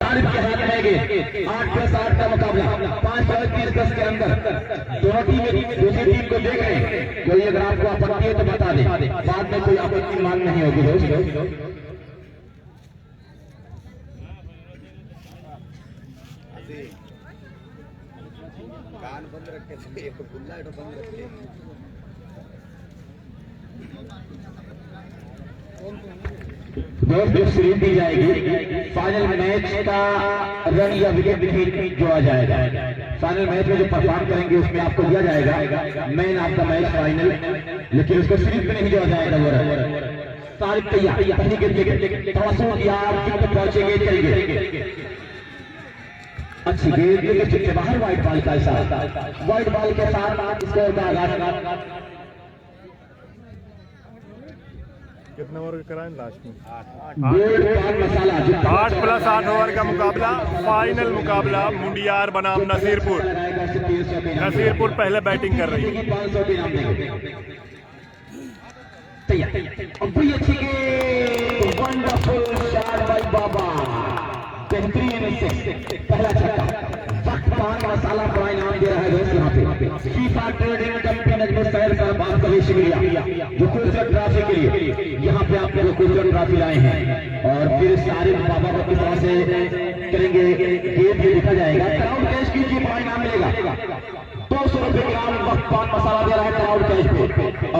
सारिफ के हाथ रहेंगे 8+8 का मुकाबला 5-30 के अंदर। दोनों टीमें दूसरी टीम को देख रहे हैं। कोई अगर आपको आपत्ति है तो बता दे, बाद में कोई आपत्ति मांग नहीं होगी दोस्त। कान बंद रखे गुल्ला बंद रखे। दोस्त सीरीज दी जाएगी। फाइनल मैच का रन या विकेट नहीं जोड़ा जाएगा। फाइनल मैच में जो परफॉर्म करेंगे उसमें आपको दिया जाएगा man of the match final, लेकिन उसको सीरीज में नहीं जोड़ा जाएगा वो रन। सारिफ तैयार, पहली गेंद पहुंचेंगे करेंगे अच्छी गेंद के बाहर व्हाइट बॉल का साथ, व्हाइट बॉल के साथ स्कोर का आगाज। कितना ओवर कराएं लास्ट में? 8+8 ओवर का मुकाबला, फाइनल मुकाबला मुंडियार बनाम नसीरपुर। नसीरपुर पहले बैटिंग कर रही है। अच्छी गेंद, वंडरफुल शॉट बाय बाबा, बेहतरीन पहला छक्का। वक्त पान मसाला बड़ा इनाम दे रहा है दोस्त यहाँ पे। फीफा ट्रेडिंग कंपनी नजम शहर साहब आपका भी शुक्रिया जो खूबसूरत ट्रॉफी के लिए यहाँ पे आप लोग खूबसूरत ट्रॉफी लाए हैं। और फिर सारिफ बाबा को किस तरह से करेंगे गेम भी लिखा जाएगा। क्राउड कैश कीजिए, बड़ा इनाम मिलेगा। 200 रुपए ग्राम वक्त पान मसाला दे रहा है क्राउड कैश पे,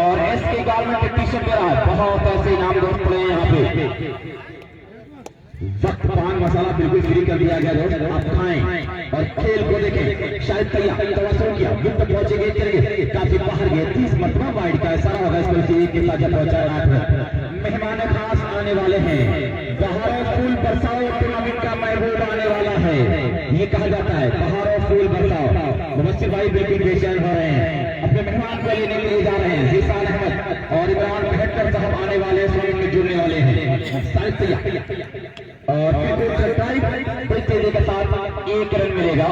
और एस के गारमेंट टी शर्ट दे रहा है। बहुत ऐसे इनाम दोस्त पड़े हैं यहाँ पे। वक्त पान मसाला बिल्कुल फ्री कर दिया गया दोस्त, आप खाएं और खेल को देखें। शायद तैयार किया, विकेट पहुंचेंगे करेंगे काफी बाहर गए। 30 मरतबा वाइड का ऐसा होगा इसको एक के साथ पहुंचाया। मेहमान खास आने वाले हैं, बहारों फूल बरसाओ टूर्नामेंट का महबूब आने वाला है। ये कहा जाता है बहारों फूल बरसाओ। मुबस्सिर भाई बिल्कुल बेचैन हो रहे हैं, अपने मेहमान को लेने के लिए जा रहे हैं। जीसान अहमद और इमरान बहत्तर साहब आने वाले हैं, स्वयं में जुड़ने वाले हैं। और तेजी के साथ 1 रन मिलेगा।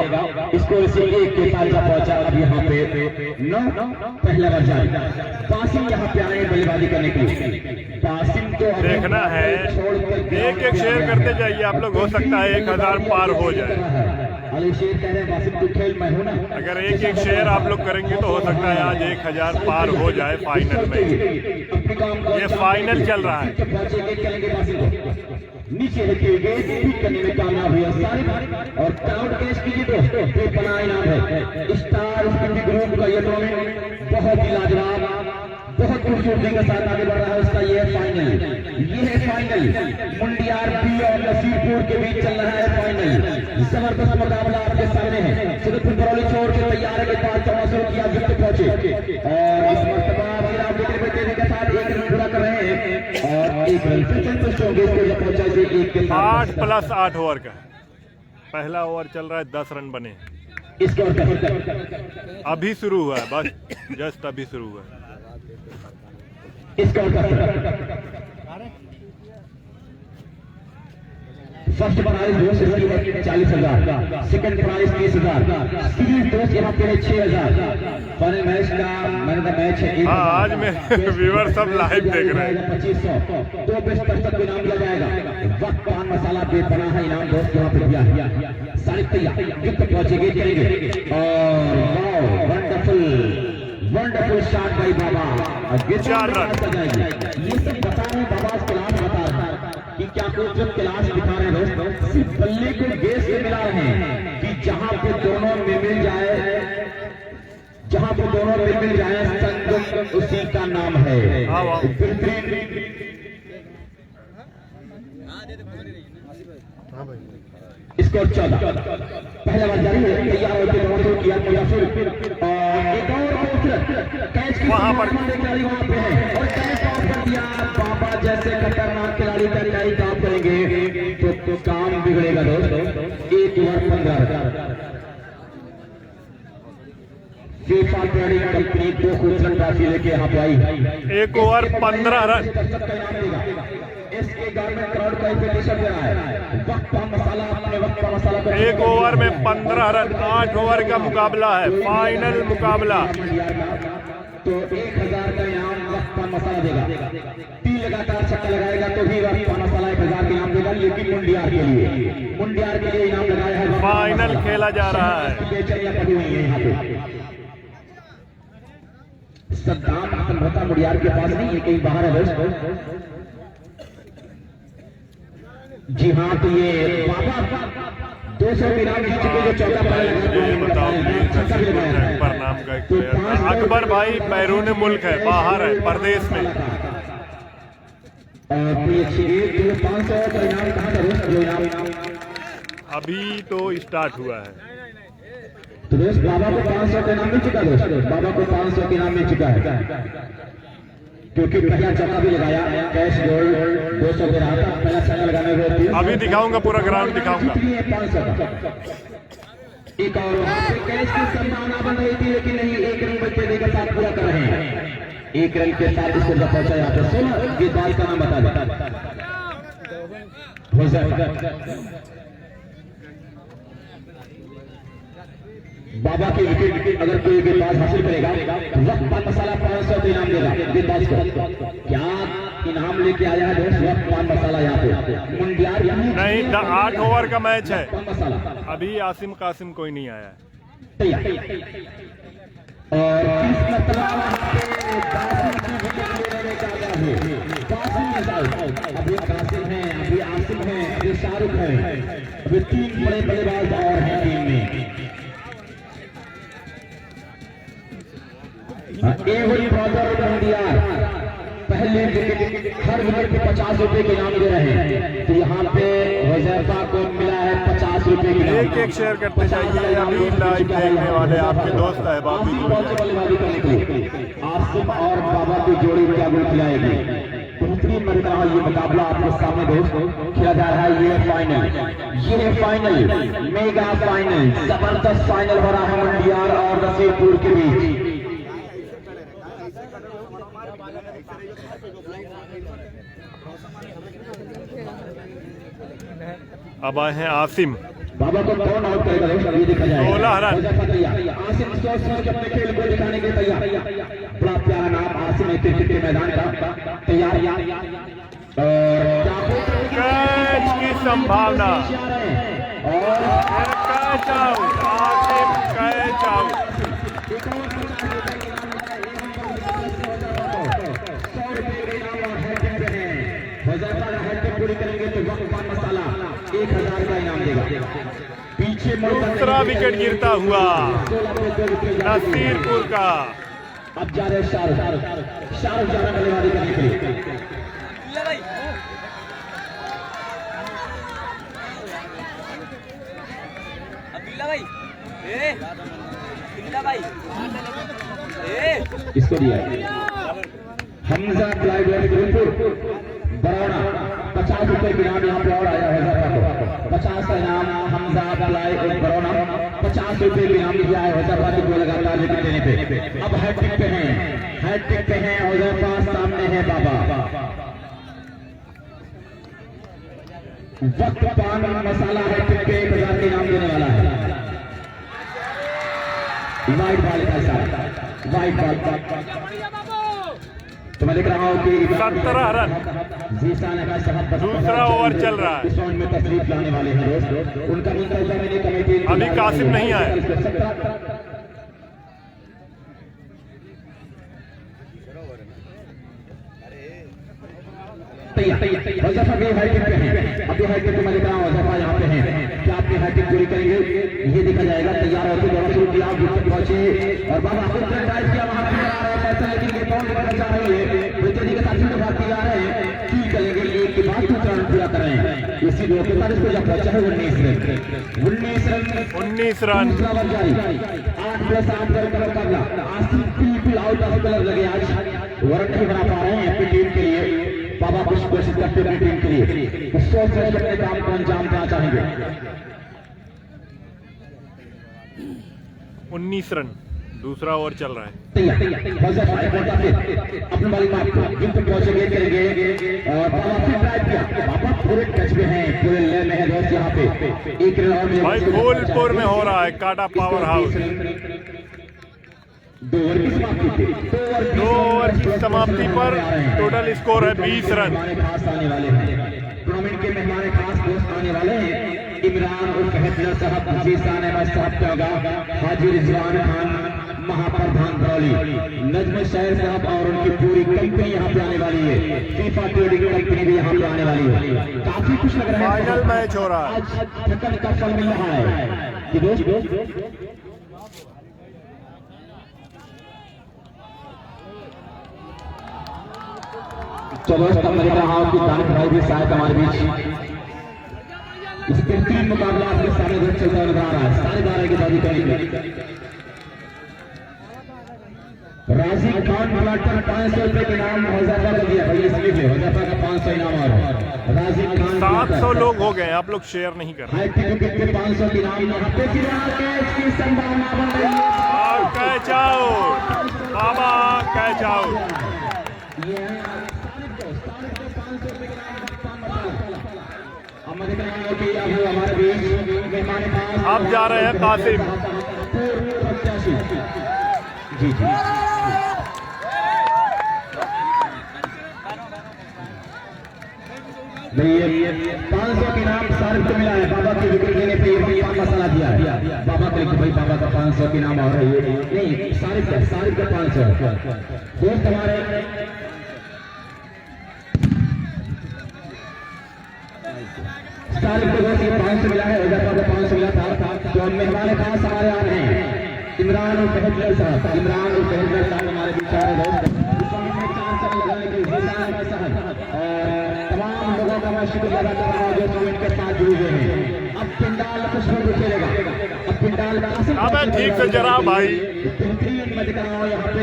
इसको एक के साथ पहुंचा। अब यहाँ पे 9 पहला बार जारी। कासिम यहाँ पे आए बल्लेबाजी करने के लिए। कासिम को देखना है, एक शेयर करते जाइए आप लोग, हो सकता है 1000 पार हो जाए। अली शेर कह रहे हैं कासिम तू खेल मैं हूं ना। अगर एक शेयर आप लोग करेंगे तो हो सकता है आज 1000 पार हो जाए फाइनल में। ये फाइनल चल रहा है। नीचे रखिए गेंद ठीक करने में कामयाब हुआ सारिफ। और क्राउड कैश कीजिए दोस्तों, बेपना इनाम है। स्टार स्पिरिट ग्रुप का ये टूर्नामेंट बहुत ही लाजवाब, बहुत खूबसूरती के साथ आगे बढ़ रहा है। उसका ये है फाइनल मुंडियार बी और नसीरपुर के बीच चल रहा है फाइनल। जबरदस्त मुकाबला आपके सामने है। सिद्धपुर बरौली छोड़ के तैयार है के बाद 1400 किया विकेट पहुंचे, और इस मरतबा फिर आप विकेट पे तेजी के साथ 1 रन पूरा कर रहे हैं। और 1 रन से संतुष्ट होंगे इसको जब पहुंचा से 1 के साथ। 8+8 ओवर का पहला ओवर चल रहा है, 10 रन बने। इसके अभी शुरू हुआ है, बस जस्ट अभी शुरू हुआ है। फर्स्ट प्राइज दोस्त इसकी है 40,000, सेकंड प्राइज 30,000, सीरीज दोस्त यहाँ पे है 6,000। फाइनल मैच का मैन ऑफ द मैच है। आज में व्यूअर सब लाइव देख रहे हैं। 2500 2 बेस्ट तक इनाम दिया जाएगा। वक्त पान मसाला बेपना है इनाम दोस्त यहाँ पे दिया। सारिफ तैयार, विकेट पहुंचेंगे करेंगे, और वंडरफुल शॉट बाय बाबा। 4 रन। ये सब बता रहे हैं बाबा, क्लास बता रहे हैं कि क्या खूबसूरत क्लास दिखा रहे हैं दोस्त। सिर्फ बल्ले को गेस से मिला रहे हैं कि जहां पे दोनों में मिल जाए, संगम उसी का नाम है। बेहतरीन स्कोर 14। पहला बार जारी है, तैयार होकर किया मुजफ्फर, और एक और कैच की वहां पर खिलाड़ी वहां पे है, और कैच ऑफ कर दिया। बाबा जैसे खतरनाक खिलाड़ी का कैच ऑफ करेंगे तो काम बिगड़ेगा दोस्तों। 1 over 15 run. FIFA trading company 2 खूबसूरत ट्रॉफी लेके यहाँ पे आई। 1 ओवर 15 रन। इसके गारमेंट क्राउड का टी-शर्ट दे रहा है। वक्त का मसाला, अपने वक्त का मसाला। 1 ओवर में 15 रन। 8 ओवर का मुकाबला है, फाइनल मुकाबला। तो 1000 का इनाम वक्त पान मसाला देगा। 3 लगातार छक्का लगाएगा तो भी वह पान मसाला 1000 के इनाम देगा। लेकिन मुंडियार के लिए इनाम लगाया है। फाइनल खेला जा रहा है। बेचैनियां पड़ी हुई है यहाँ पे। सद्दाम संभवतः मुंडियार के पास नहीं है, कहीं बाहर है दोस्त। जी हाँ, तो ये बाबा 200 के इनाम जीत चुके जो चौथा नाम का एक प्लेयर अकबर भाई बैरून मुल्क है, बाहर है, परदेश में। 500 का इनाम कहाँ था दोस्त? जो इनाम अभी तो स्टार्ट हुआ है। तो दोस्त बाबा को 500 का इनाम मिल चुका है। दोस्त बाबा को 500 का इनाम मिल चुका है, क्योंकि पहला चक्का भी लगाया, कैश गोल्ड 200 पे रहा था। पहला चक्का लगाने के बाद अभी दिखाऊंगा, पूरा ग्राउंड दिखाऊंगा। 500 का एक और कैश की संभावना बन रही थी, लेकिन नहीं, 1 रन बच्चे के साथ पूरा कर रहे हैं। 1 रन के साथ इसको जब पहुंचा यहाँ पे 16 गेंदबाज का नाम बता देता। बाबा की विकेट अगर कोई गेंदबाज हासिल करेगा तो वक्त पान मसाला 500 का इनाम देगा गेंदबाज को। क्या इनाम लेके आया है दोस्त? वक्त पान मसाला यहाँ पे मुंडियार नहीं, 8 ओवर का मैच है। पान मसाला अभी आसिम कासिम कोई नहीं आया है। तैयार। और किस मतलब अभी कासिम है, अभी आसिम है, अभी शाहरुख है, अभी 3 बड़े बल्लेबाज और हैं टीम में। पहले हर विकेट पे 50 रुपए के इनाम दे रहे हैं, तो यहाँ पे हुज़ैफा को मिला है 50 रुपए की। एक शेयर करते जाइए। अभी लाइव देखने वाले आपके दोस्त है बल्लेबाजी करने के लिए आसिम और बाबा की जोड़ी क्या गोल खिलाएगी। बेहतरीन मरतबा ये मुकाबला आपके सामने दोस्त खेला जा रहा है। ये फाइनल मेगा फाइनल, जबरदस्त फाइनल हो रहा है मुंडियार और नसीरपुर के बीच। अब आए हैं आसिम। बाबा को कौन आउट करेगा दोस्त? ये देखा जाएगा। 16 रन। आसिम सोच अपने खेल को दिखाने के तैयार। बड़ा प्यारा नाम आसिम है क्रिकेट के मैदान का। तैयार और कैच की संभावना और catch out. Asim catch out. पूरी करेंगे तो वक्त पान मसाला 1000 का इनाम देगा। पीछे दूसरा विकेट गिरता हुआ नसीरपुर का। अब जा रहे शाहरुख जा रहे बल्लेबाजी करने के लिए। इसको दिया हमजा बरौना 50 रुपए के इनाम यहाँ पे और आया है। 50 का इनाम हमजा बरौना 50 रुपए के इनाम दिया है हुज़ैफा को लगातार विकेट देने पे। अब हैट्रिक पे हैं हुज़ैफा, सामने है बाबा। वक्त पान मसाला हैट्रिक पे 1000 के इनाम देने वाला है। वाइट बॉल का साथ वाइट बॉल तो मैं देख रहा हूँ कि 17 रन। दूसरा ओवर चल रहा है। इस राउंड में तशरीफ लाने वाले हैं दोस्त, उनका कमेटी अभी कासिम नहीं आया। हुज़ैफा भी हैट्रिक पे हैं। अभी हैट्रिक पे मैं देख रहा हूँ हुज़ैफा यहाँ पे हैं। क्या आपने हैट्रिक पूरी करेंगे ये देखा जाएगा। तैयार होकर दोनों शुरू किया, पहुंचे और बाबा खुद ड्राइव किया वहां पैसा, लेकिन ये कौन करना चाह रही है बेटे जी के साथ में भाग जा रहे हैं। की करेंगे एक के बाद दूसरा रन पूरा कर रहे हैं। इसी दो के बाद इसको जब पहुंचा है 19 रन दूसरा ओवर जारी। 8+8 रन का मुकाबला। आसिम बिल्कुल आउट ऑफ कलर लगे, आज रन नहीं बना पा रहे हैं अपनी टीम के लिए। बाबा कुछ कोशिश करते हैं अपनी टीम के लिए, तो सोच रहे अपने काम को अंजाम देना चाहेंगे। 19 रन, दूसरा ओवर चल रहा है। अपने वाली बात पहुंचेंगे करेंगे और बाबा फिर ड्राइव किया। बाबा पूरे टच में हैं, पूरे ले में है दोस्त यहाँ पे। एक रन भाई फूलपुर में हो रहा है काटा पावर हाउस। 2 ओवर की समाप्ति थी। 2 ओवर की समाप्ति पर टोटल स्कोर है 20 रन। मेहमान खास आने वाले हैं, टूर्नामेंट के मेहमान खास दोस्त आने वाले हैं। इमरान उर्फ हैदर साहब, जीसान अहमद साहब का होगा, हाजी रिजवान खान महाप्रधान बरौली, नजम शहर साहब और उनकी पूरी कंपनी यहाँ पे आने वाली है। फीफा ट्रेडिंग कंपनी भी यहाँ पे आने वाली है। काफी खुश लग रहा है। फाइनल मैच हो रहा है। आज थकन का फल मिल रहा है कि दोस्त चलो मैं देख रहा हूँ कि दानिश भाई भी शायद हमारे बीच इस बेहतरीन मुकाबला आपके सामने देख चलता नजर आ रहा है। 12:30 की बाजी करेंगे। राशिद खान प्लाटर 500 रुपए के नाम हज़ाफा का दिया भाई, इसलिए हज़ाफा का 500 इनाम और राशिद खान 700 लोग हो गए, आप लोग शेयर नहीं कर रहे। हाई टिकट के 500 के नाम यहाँ पे कैच की संभावना बन रही है और कैच आउट, बाबा कैच आउट। अब जा रहे हैं कासिम। जी जी ये 500 के नाम सारिफ को मिला है। बाबा की विकेट लेने पे ये पान मसाला दिया है बाबा को, भाई बाबा का 500 के नाम आ रहा है। नहीं सारिफ का 500 दोस्त हमारे सारिफ को दोस्त ये 500 मिला है, हज़ाफा को 500 मिला था। तो मेहमान खास हमारे आ रहे हैं इमरान और फहद साहब। इमरान और फहद साहब हमारे बीच आ रहे दोस्त। लगाने के तमाम लोगों का मैं शुक्रिया अदा कर रहा हूँ जो टूर्नामेंट के साथ जुड़े हुए हैं। अब पिंडाल कुछ लोग खेलेगा, अब पिंडाल अब ठीक से जरा भाई बेहतरीन मैं दिख रहा हूँ यहाँ पे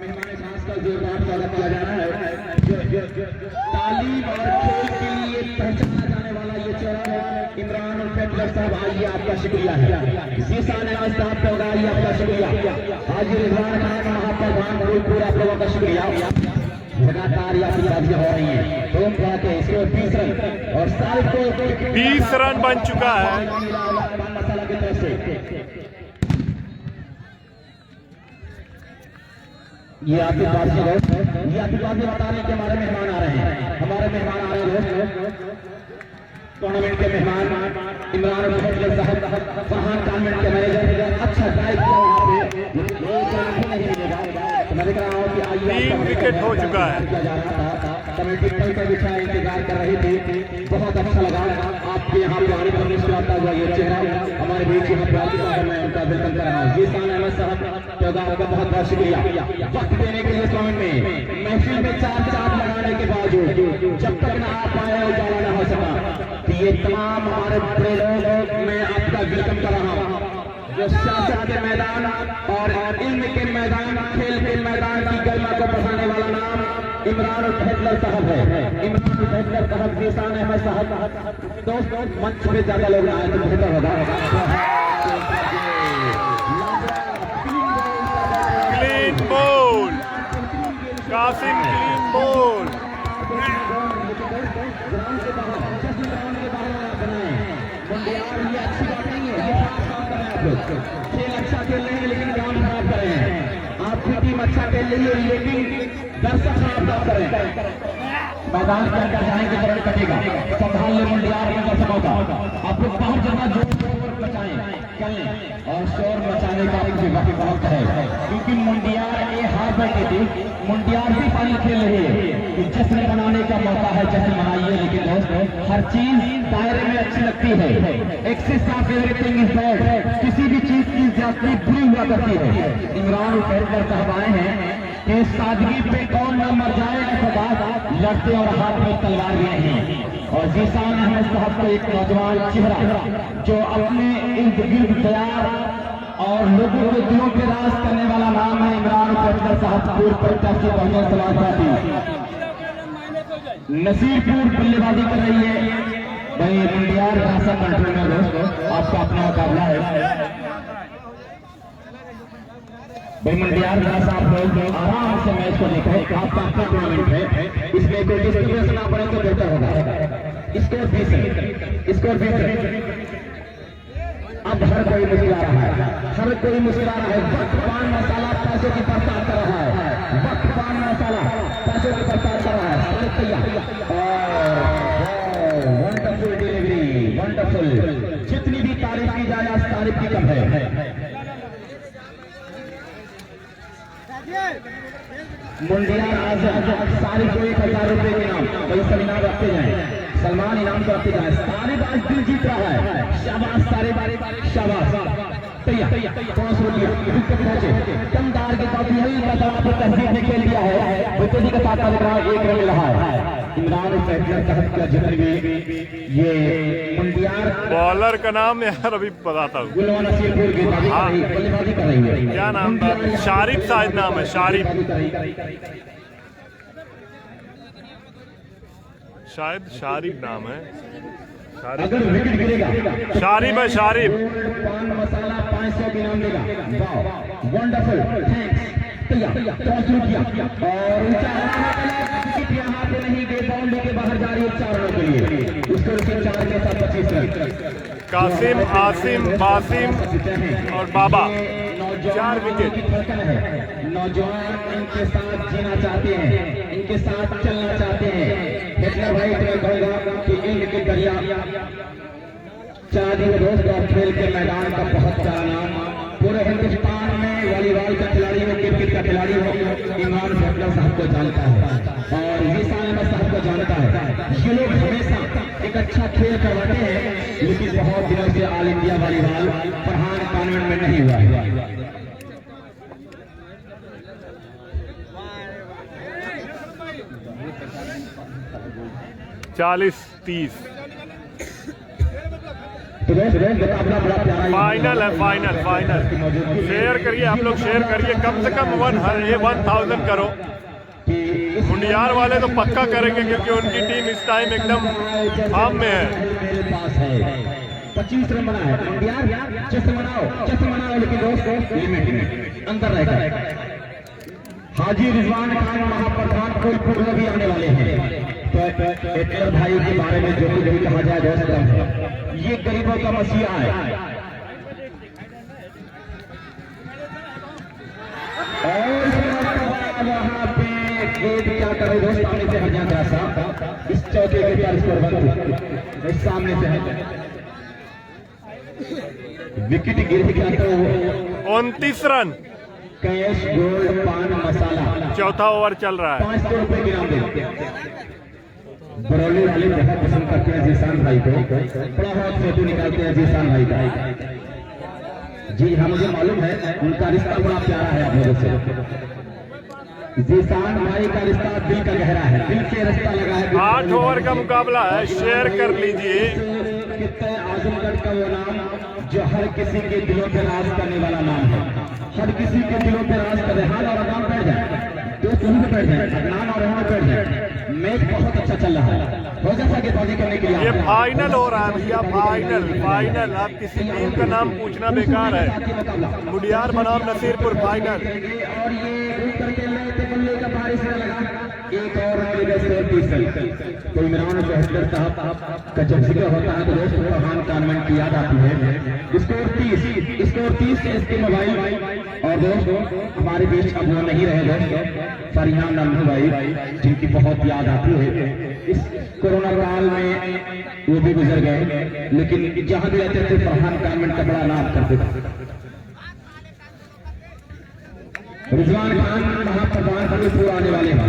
मेहमान खास का जोरदार स्वागत किया जा रहा है। तालीम और खेल के लिए पहचाना जाने वाला ये चेहरा है इमरान और फैसलर साहब। आइए आपका शुक्रिया है। जीसान अहमद साहब का आइए आपका शुक्रिया। हाजी रिजवान खान महाप्रधान पूरा आप लोगों का शुक्रिया। लगातार यहाँ की बाजियां हो रही हैं। दोनों तरह के इसको 20 रन और साल को 20 रन बन चुका है। मसाला की तरफ से ये आपकी बातें बताने के हमारे मेहमान आ रहे हैं। हमारे मेहमान आ रहे हैं दोस्त टूर्नामेंट के मेहमान इमरान और साहब, फरहान टूर्नामेंट के मैनेजर। अच्छा ड्राइव किया वहाँ पे नहीं मिलेगा। मैं देख रहा हूँ कि आइए 3 विकेट हो चुका है। कमेटी पल का बिछा इंतजार कर रही थी। बहुत अच्छा लगा आपके यहाँ पे आने पर मुस्कुराता हुआ ये चेहरा हमारे बीच यहाँ पे। मैं उनका वेलकम कर रहा हूँ। जीसान अहमद साहब का बहुत बहुत शुक्रिया वक्त देने के लिए टूर्नामेंट में महफिल में 4 लगाने के बावजूद जब तक ना आप आए उजाला ना हो सका। तो ये तमाम हमारे बड़े लोग मैं आपका वेलकम कर रहा हूँ जो सियासत के मैदान और इल्म के मैदान, खेल के मैदान की गरिमा को बढ़ाने वाला नाम इमरान और फैसलर साहब है। इमरान और फैसलर साहब, जीसान अहमद साहब। दोस्तों मंच में ज्यादा लोग आए तो बेहतर होगा। Clean ball Qasim, clean ball. खेल अच्छा खेल रहे हैं लेकिन ग्राउंड खराब कर रहे हैं। आपकी टीम अच्छा खेल रही है लेकिन दर्शक खराब ना करें। मैदान के अंदर जाएंगे तो कटेगा। संभाल ले मुंडियार का समझौता। आप लोग बहुत ज्यादा जोर मचाएं और शोर मचाने का एक वक्त है क्योंकि मुंडियार ये हार बैठे थी। मुंडियार भी फाइनल खेल रही है कि जश्न मनाने का मौका है, जश्न मनाइए। लेकिन दोस्तों हर चीज दायरे में अच्छी लगती है। Excess of everything is bad. किसी भी चीज की ज्यादती बुरी हुआ करती है। इमरान फैसलर साहब आए हैं कि सादगी पे कौन न मर जाए सदा लड़ते और हाथ में तलवार भी नहीं। और जीसान अहमद साहब का एक नौजवान चेहरा जो अपने इर्द गिर्द तैयार और लोगों के दिलों पे राज करने वाला नाम है इमरान फैसलर साहब। पूर्व प्रत्याशी बहुजन समाज पार्टी नसीरपुर बल्लेबाजी कर रही है। भाई मुंडियार खासा कंट्रोल में दोस्तों आपका अपना मुकाबला है। भाई मुंडियार खासा आप लोग आराम से मैच को देखें। आपका अपना टूर्नामेंट है, इसमें कोई डिस्टर्बेंस ना पड़े तो बेहतर होगा। स्कोर 20 है। अब हर कोई मुस्कुरा रहा है, हर कोई मुस्कुरा रहा है। वक्त पान मसाला पैसों की प्रसाद कर रहा है, वक्त पान मसाला पैसों की प्रसाद कर रहा है। और वंडरफुल डिलीवरी, वंडरफुल। जितनी भी तारीफ की जाए आज तारीफ की कम है। मुंडियार आजम सारी को 1000 रुपए के नाम, वही सब इनाम रखते जाए, सलमान इनाम को रखते जाए। सारिब आज दिल जीत रहा है, शाबाश सारिब, शाबाश। तैयार 500 रुपया पहुंचे दमदार के साथ यही तहजीब ने खेल दिया है। बच्चे जी का साथ लग रहा है, 1 रन रहा है। इमरान फैसला तहत का जितने भी ये मुंडियार बॉलर का नाम यार अभी बताता हूँ, गुलवा नसीरपुर गेंदबाजी कर रही है। क्या नाम था? शारिब शायद नाम है, शारिब, शायद शारिब नाम है। अगर विकेट गिरेगा शारिब है, शारिब। पान मसाला 500 के नाम देगा। Wonderful, thanks. तैयार 500 रुपया और ऊंचा विकेट यहाँ पे नहीं गए, बाउंड्री के बाहर जा रही है 4 रनों के लिए। उसको 4 के साथ 25 रन। कासिम, आसिम, बासिम और बाबा 4 विकेट। नौजवान इनके साथ जीना चाहते हैं, इनके साथ चलना चाहते हैं। हिटलर भाई मैं कहूँगा कि इनके दरिया चांदी रोज और खेल के मैदान का बहुत सारा नाम पूरे हिंदुस्तान में वॉलीबॉल का खिलाड़ी हो, क्रिकेट का खिलाड़ी हो, इमरान फैसला साहब को जानता है और विशाल अहमद साहब को जानता है। ये लोग हमेशा एक अच्छा खेल करवाते हैं, लेकिन बहुत दिनों से all India volleyball Farhan convent में नहीं हुआ है। 40-30 फाइनल है, फाइनल। शेयर करिए आप लोग, शेयर करिए, कम से कम 1000 करो। मुंडियार वाले तो पक्का करेंगे क्योंकि उनकी टीम इस टाइम एकदम फॉर्म में है। 25 रन बना है मुंडियार। जश्न मनाओ लेकिन दोस्त लिमिट में अंदर रहकर। हाजी रिजवान खान महाप्रधान फूलपुर में भी आने वाले हैं। तो हिटलर भाई के बारे में जो कुछ भी कहा जाए दोस्त, ये गरीबों का मसीहा है। और वहाँ पे गेंद क्या करे दोस्त, सामने से हट जाता साहब। इस चौके के चार स्कोर बंद सामने से है, विकेट गिर गया तो 29 रन। कैश गोल्ड पान मसाला चौथा ओवर चल रहा है। 500 रुपए की नाम देते। बरौली वाले बहुत पसंद करते हैं जीशान भाई को, बड़ा बहुत फोटो निकालते हैं जीशान भाई का। जी हाँ, मुझे मालूम है उनका रिश्ता बड़ा प्यारा है आप लोगों से। जीशान भाई का रिश्ता दिल का गहरा है, दिल से रिश्ता लगा है। 8 ओवर का मुकाबला है, शेयर कर लीजिए। कितने आजमगढ़ का वो नाम जो हर किसी के दिलों पे राज करने वाला नाम है, हर किसी के दिलों पे राज कर रहा है। और अदाम बैठ जाए दोस्त, वहीं पे बैठ जाए, अदनान और वहाँ बैठ जाए। मैच बहुत अच्छा चल रहा है, हो जाता है गेंदबाजी करने के लिए। ये फाइनल हो रहा है भैया, फाइनल। आप किसी टीम का नाम पूछना बेकार है। मुंडियार बनाम नसीरपुर फाइनल। और ये ऊपर के बल्ले का बारिश में लगा एक और तो इमरान फैसला साहब का जब जिक्र होता है तो दोस्त फरहान कॉन्वेंट की याद आती है। स्कोर 30 से इसके मोबाइल और दोस्त हमारे बीच अब वो नहीं रहे दोस्त फरियान नंदू भाई, जिनकी बहुत याद आती है। इस कोरोना काल में वो भी गुजर गए, लेकिन जहां भी रहते थे फरहान कॉन्वेंट का बड़ा नाम करते थे। रिजवान खान महाप्रधान फूलपुर आने वाले हैं।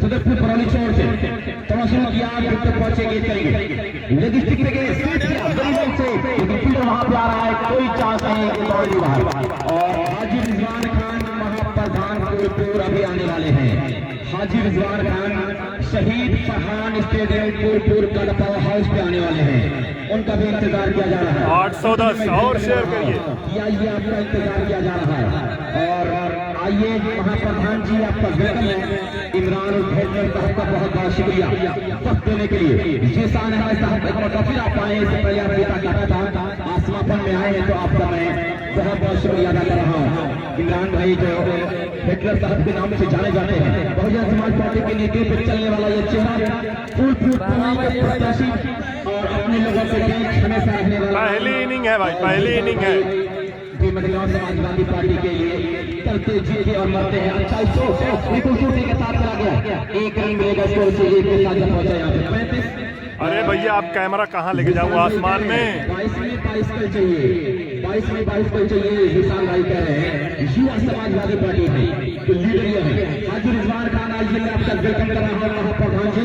सुदरपुर बरौली छोड़ से तमाशा किया, पहुंचे गेंद करेंगे लेकिन से वहां पे आ रहा है, कोई चांस नहीं बरौली बाहर। और हाजी रिजवान खान महाप्रधान फूलपुर अभी आने वाले हैं। हाजी रिजवान खान शहीद फरहान स्टेडियम फूलपुर का पावर हाउस पे आने वाले हैं, उनका भी इंतजार किया जा रहा है। 810 और शेयर करिए। आइए, आपका इंतजार किया जा रहा है। और आइए महाप्रधान जी, आपका वेलकम है। इमरान फैसला साहब का बहुत बहुत शुक्रिया वक्त देने के लिए। जीशान अहमद साहब एक बार फिर आप आए, इससे पहले आप बेटा कहता था आसमापन में आए हैं, तो आपका मैं बहुत बहुत शुक्रिया अदा कर रहा हूँ। इमरान भाई जो हिटलर साहब के नाम से जाने जाते हैं, बहुजन समाज पार्टी के नेतृत्व पे चलने वाला ये चेहरा फूलपुर प्रत्याशी और अपने लोगों के बीच हमेशा रहने वाला पहली इनिंग है भाई, पहली इनिंग है। महिलाओं समाजवादी पार्टी के लिए चलते जीते और मरते हैं। अच्छा बिल्कुल शूटिंग के साथ चला गया, एक रन मिलेगा स्कोर से, एक के साथ पहुंचा यहाँ पे 35। अरे भैया आप कैमरा कहाँ लेके जाऊँ आसमान में? 22 में 22 कल चाहिए, 22 में 22 कल चाहिए। विशाल भाई कह रहे हैं युवा समाजवादी पार्टी है तो लीडर ये है। हाजी रिजवान खान आज में आपका वेलकम कर रहा हूँ महाप्रधान जी।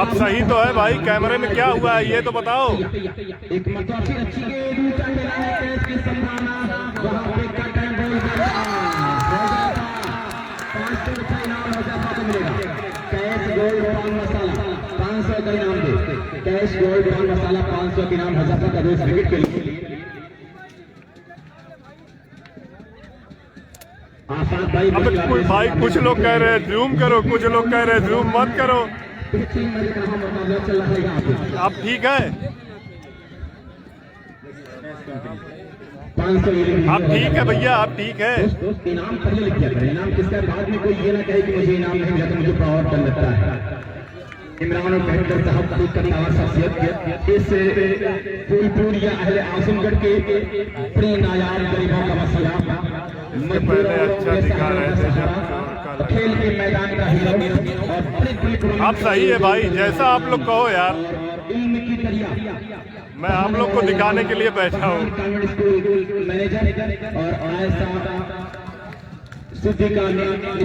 अब सही तो है भाई, कैमरे में क्या हुआ है ये तो बताओ। एक मतलब फिर अच्छी गेंद ऊंचा मिला है, कैच की संभावना वहां पे कट एंड बॉल का 500 का इनाम हो जाता तो मिलेगा। कैच गोल्ड पान मसाला 500 का इनाम दे, कैश गोल्ड पान मसाला 500 का इनाम हजार का 2 विकेट के लिए। अब कुछ भाई कुछ लोग कह रहे हैं जूम करो, कुछ लोग कह रहे हैं जूम मत करो। अब ठीक है, अब ठीक है भैया, अब ठीक है। इनाम पहले लिख दिया करें, इनाम किसका बाद में कोई ये ना कहे कि मुझे इनाम नहीं मिला तो मुझे प्राउड कर लगता है। इमरान बहत्तर साहब की कद्दावर शख्सियत इस फूलपुर या अहले आजमगढ़ के प्रिय नायाब गरीबों का मसला पहले अच्छा दिखा रहे थे खेल के मैदान का हीरो और आप सही है भाई, जैसा आप लोग कहो यार, इल्म की दरिया। मैं आप लोग को दिखाने के लिए बैठा हूँ। कॉन्वेंट स्कूल मैनेजर और ऐसा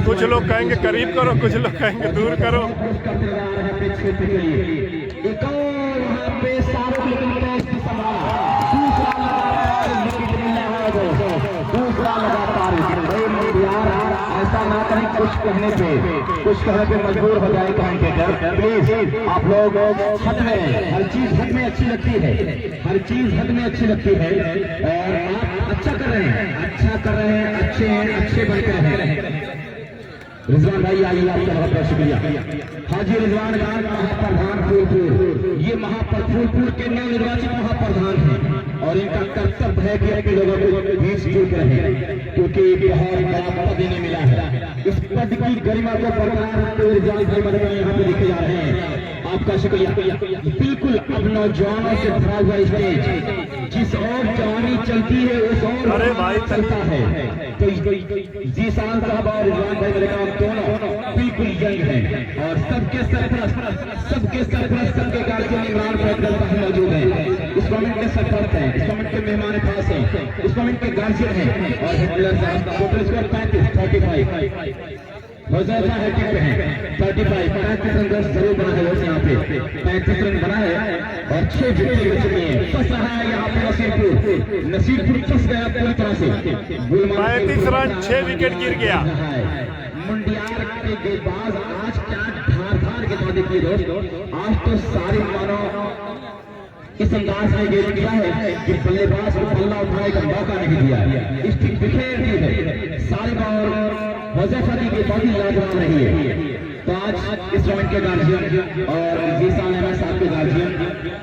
कुछ लोग कहेंगे करीब करो, कुछ लोग कहेंगे दूर करो। दूसरा लगातार ऐसा ना करें, कुछ कहने पे मजबूर हो जाए कमेंटेटर। प्लीज आप लोग हद में, हर चीज हद में अच्छी लगती है, हर चीज हद में अच्छी लगती है। और आप अच्छा कर रहे हैं, अच्छा कर रहे हैं, अच्छे बन के रहे हैं। रिजवान भाई आइए, आपका बहुत बहुत शुक्रिया। हाजी रिजवान खान महाप्रधान फूलपुर, ये फूलपुर के नवनिर्वाचित महाप्रधान हैं और इनका कर्तव्य है कि अपने लोगों को बीच जुट रहे, क्योंकि बहुत बड़ा पद इन्हें मिला है। इस पद की गरिमा को बरकरार रखते हुए रिजवान भाई मदद यहाँ पे लिखे जा रहे हैं। आपका शुक्रिया। बिल्कुल अब नौजवानों से भरा हुआ स्टेज, जिस और जवानी चलती है उस और अरे भाई चलता है। तो जीशान साहब और रिजवान भाई मेरे काम दोनों बिल्कुल यंग हैं और सबके सरपरस्त, सबके गार्जियन इमरान फैसल साहब मौजूद हैं। इस कमेंट के सरपरस्त हैं, इस कमेंट के मेहमान खास हैं, इस कमेंट के गार्जियन हैं और हिटलर साहब टोटल स्कोर 35 रोजाना हैट्रिक पे हैं 35 रन जरूर बना है यहाँ पे, 35 रन बना है और 6 विकेट बच गए हैं। फंस रहा है यहाँ पे नसीरपुर फंस गया पूरी तरह से। 35 रन 6 विकेट गिर गया। मुंडियार के गेंदबाज आज क्या धार गेंदबाजी की दोस्त, आज तो सारे मानो इस अंदाज में गेंद किया है कि बल्लेबाज को बल्ला उठाने का मौका नहीं दिया, स्टिक बिखेर दी है। सारे बॉल वज़ीफा की गेंदबाजी लाजवाब रही है। तो आज इस टूर्नामेंट के गार्जियन और जीशान अहमद साहब के गार्जियन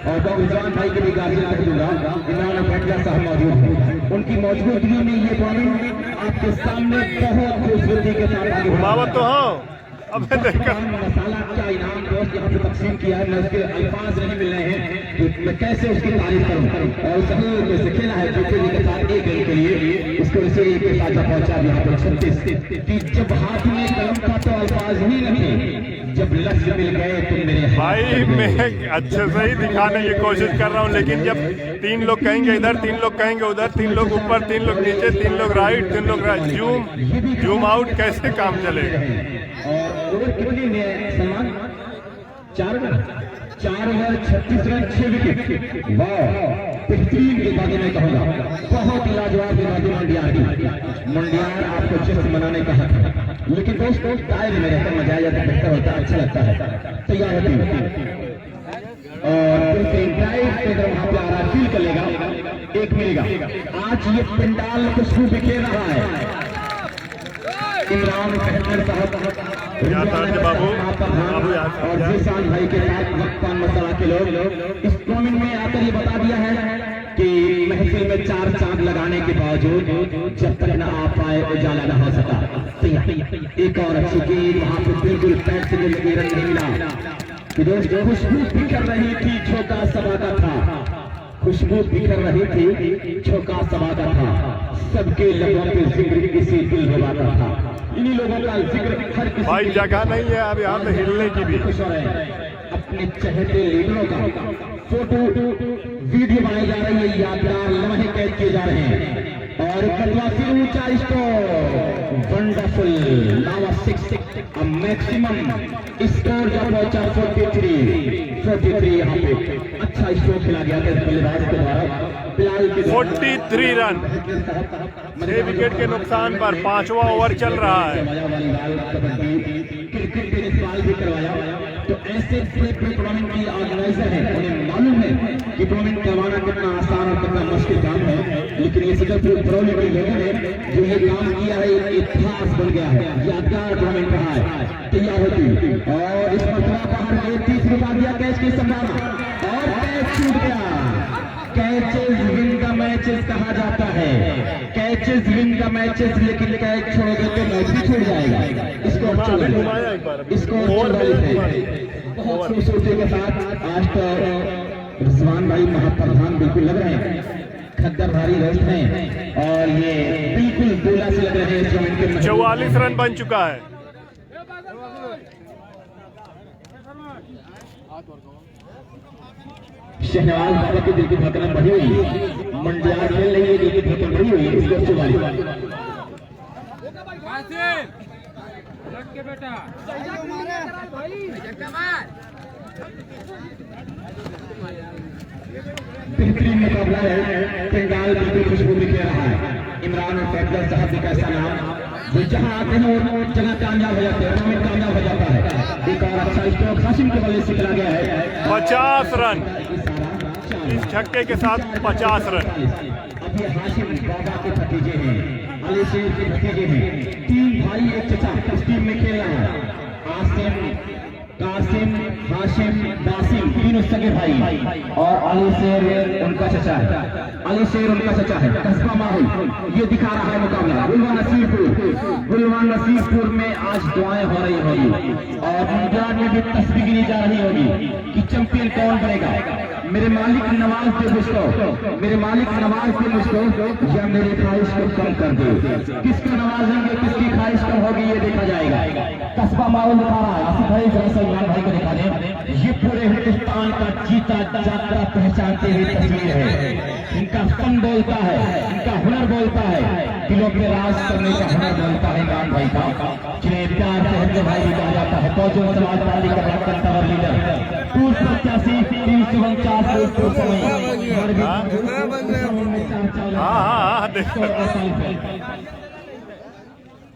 और डॉक्टर रिजवान भाई के भी गार्जियन रख दूंगा, इमरान फैसल साहब मौजूद हैं। उनकी मौजूदगी में ये टूर्नामेंट आपके सामने बहुत खूबसूरती के साथ आगे घुमावत तो हो। अब देखा मसाला क्या इनाम दोस्त यहाँ पे तकसीम किया है, मैं उसके अल्फाज नहीं मिल रहे हैं तो मैं कैसे उसकी तारीफ करूँ। और सही से खेला है जो के साथ एक रन के लिए इसको इसे एक के साथ पहुंचा यहाँ पर 36। जब हाथ में कलम का तो अल्फाज ही नहीं, जब लफ्ज मिल गए तो मेरे भाई मैं अच्छे से ही दिखाने की कोशिश कर रहा हूँ, लेकिन जब 3 लोग कहेंगे इधर, 3 लोग कहेंगे उधर, 3 लोग ऊपर, 3 लोग नीचे, 3 लोग राइट, 3 लोग राइट, जूम आउट कैसे काम चलेगा। और ओवर कितने में सलमान 4 ओवर 36 रन 6 विकेट। वाह बेहतरीन गेंदबाजी मैं कहूँगा, बहुत लाजवाब गेंदबाजी मंडियार आपको जश्न मनाने का हक है। लेकिन दोस्तों टाइम में रहकर मजा जाता बेहतर होता है, अच्छा लगता है, तैयार होती और वहाँ पे आ रहा फील कर लेगा, एक मिलेगा। आज ये पंडाल खुशबू बिखेर रहा है। इमरान फैसल साहब बाबू और जीशान भाई के साथ वक्तान मसाला के लोग इस टूर्नामेंट में आकर ये बता दिया है कि महफिल में 4 चांद लगाने के बावजूद जब तक न आ पाए उजाला न हो सका। एक और अच्छी गेंद वहां पे बिल्कुल पैर से रन नहीं मिला, कि दोस्तों खुशबू बिखर रही थी झोंका सभा का था, खुशबू बिखर रही थी झोंका सभा का था, सबके लबों पे जिक्र किसी दिल रुबाता था। इन्हीं लोगों का जिक्र हर किसी भाई जगह नहीं है अब यहाँ पे हिलने की भी। खुश हो रहे हैं अपने चहेते लीडरों का फोटो वीडियो बनाई जा रही है, यादगार लम्हे कैद किए जा रहे हैं। और कटवा से ऊंचा स्कोर वंडरफुल नावा 6 मैक्सिमम स्कोर जो पहुंचा 43 यहाँ पे अच्छा स्कोर खेला गया था बल्लेबाज के द्वारा बिलाल के 43 रन 6 विकेट के नुकसान पर 5वां ओवर चल रहा है। क्रिकेट के सवाल भी करवाया। तो ऐसे टूर्नामेंट की ऑर्गेनाइजर है, उन्हें मालूम है कि टूर्नामेंट करवाना कितना आसान और कितना मुश्किल काम है, लेकिन ये सिकंदर बरौली के लोगों ने जो ये काम किया है एक इतिहास बन गया है, यादगार टूर्नामेंट रहा है। तैयार होती और इस मसला बाहर गए, 30 रुपया दिया कैच की संभावना और कैच छूट गया। कैचेस विन द मैचेस कहा जाता है, कैचेस विन द मैचेस, लेकिन कैच छोड़ोगे तो मैच भी छूट जाएगा। इसको बहुत खूबसूरती के साथ आज तो रिजवान भाई महाप्रधान बिल्कुल लग रहे हैं, खद्दर भारी रेस्ट हैं और ये बिल्कुल दूल्हा से लग रहे हैं। 44 रन बन चुका है। शहनवाज बाबा की दिल की धड़कन बढ़ी हुई, मंडियार खेल रही है, दिल की धड़कन बढ़ी हुई है। इसको 44 बेहतरीन मुकाबला है, बंगाल बिल्कुल खुशबू दिखे रहा है। इमरान और फैसला साहब का कैसा नाम, वो जहाँ आते हैं वो जगह कामयाब हो जाते हैं, टूर्नामेंट कामयाब हो जाता है। एक और अच्छा स्ट्रोक हाशिम के बल्ले से खेला गया है 50 रन, इस छक्के के साथ 50 रन। अब ये हाशिम बाबा के भतीजे हैं, अली शेर के भतीजे हैं, 3 भाई एक चचा इस टीम में खेल रहा है। आसिम, कासिम, हाशिम, दासिम, तीनों सगे भाई और अली शेर उनका चचा है, अली शेर उनका चचा है। कस्बा माहौल ये दिखा रहा है मुकाबला। गुलवान नसीरपुर में आज दुआएं हो रही होगी और पंजाब में भी तस्वीर गिनी जा रही होगी कि चैंपियन कौन बनेगा। मेरे मालिक नवाज दे मुझको, मेरे मालिक नवाज दे मुझको या मेरी ख्वाहिश को कम कर दे। किसको नवाजेंगे, किसकी ख्वाहिश कम होगी ये देखा जाएगा। कस्बा माहौल दिखा रहा है। आसिफ भाई जरा सलमान भाई को दिखा दें, ये पूरे हिंदुस्तान का जीता जागता पहचानते हुए तस्वीर है। इनका फन बोलता है, इनका हुनर बोलता है, दिलों पे राज करने का हुनर बोलता है इमरान भाई का, जिन्हें प्यार से हल्के भाई भी कहा जाता है। बहुजन समाज पार्टी का टॉवर लीडर 285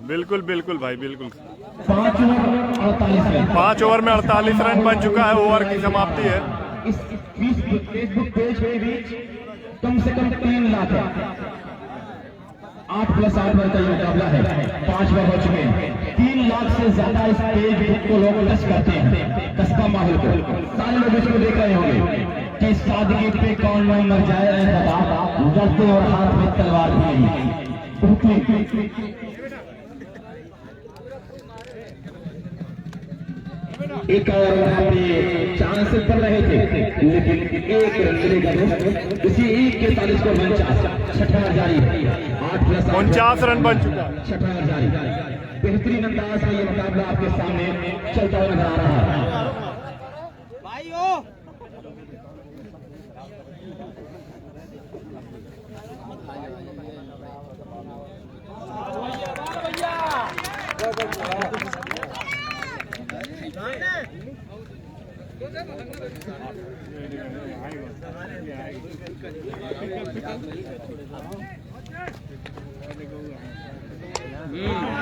बिल्कुल बिल्कुल भाई बिल्कुल। 5 ओवर में 48 रन बन चुका है। ओवर की समाप्ति है। इस फेसबुक पेज पे भी कम से कम 3 लाख है। 8+8 वर्ग का मुकाबला है, 5 ओवर हो चुके हैं। 3 लाख से ज्यादा इस पेज को लोग टच करते हैं। कस्बा माहौल को सारे लोग इसको देख रहे होंगे कि सादगी पे कौन लोग मर जाए लड़ते और हाथ में तलवार भी नहीं। एक और वहां पे चांसेस बन रहे थे, लेकिन एक रन मिलेगा। इसी 41 को 49 जारी है। 49 रन बन चुका। 49 जारी। बेहतरीन अंदाज में ये मुकाबला आपके सामने चलता हुआ नजर आ रहा है।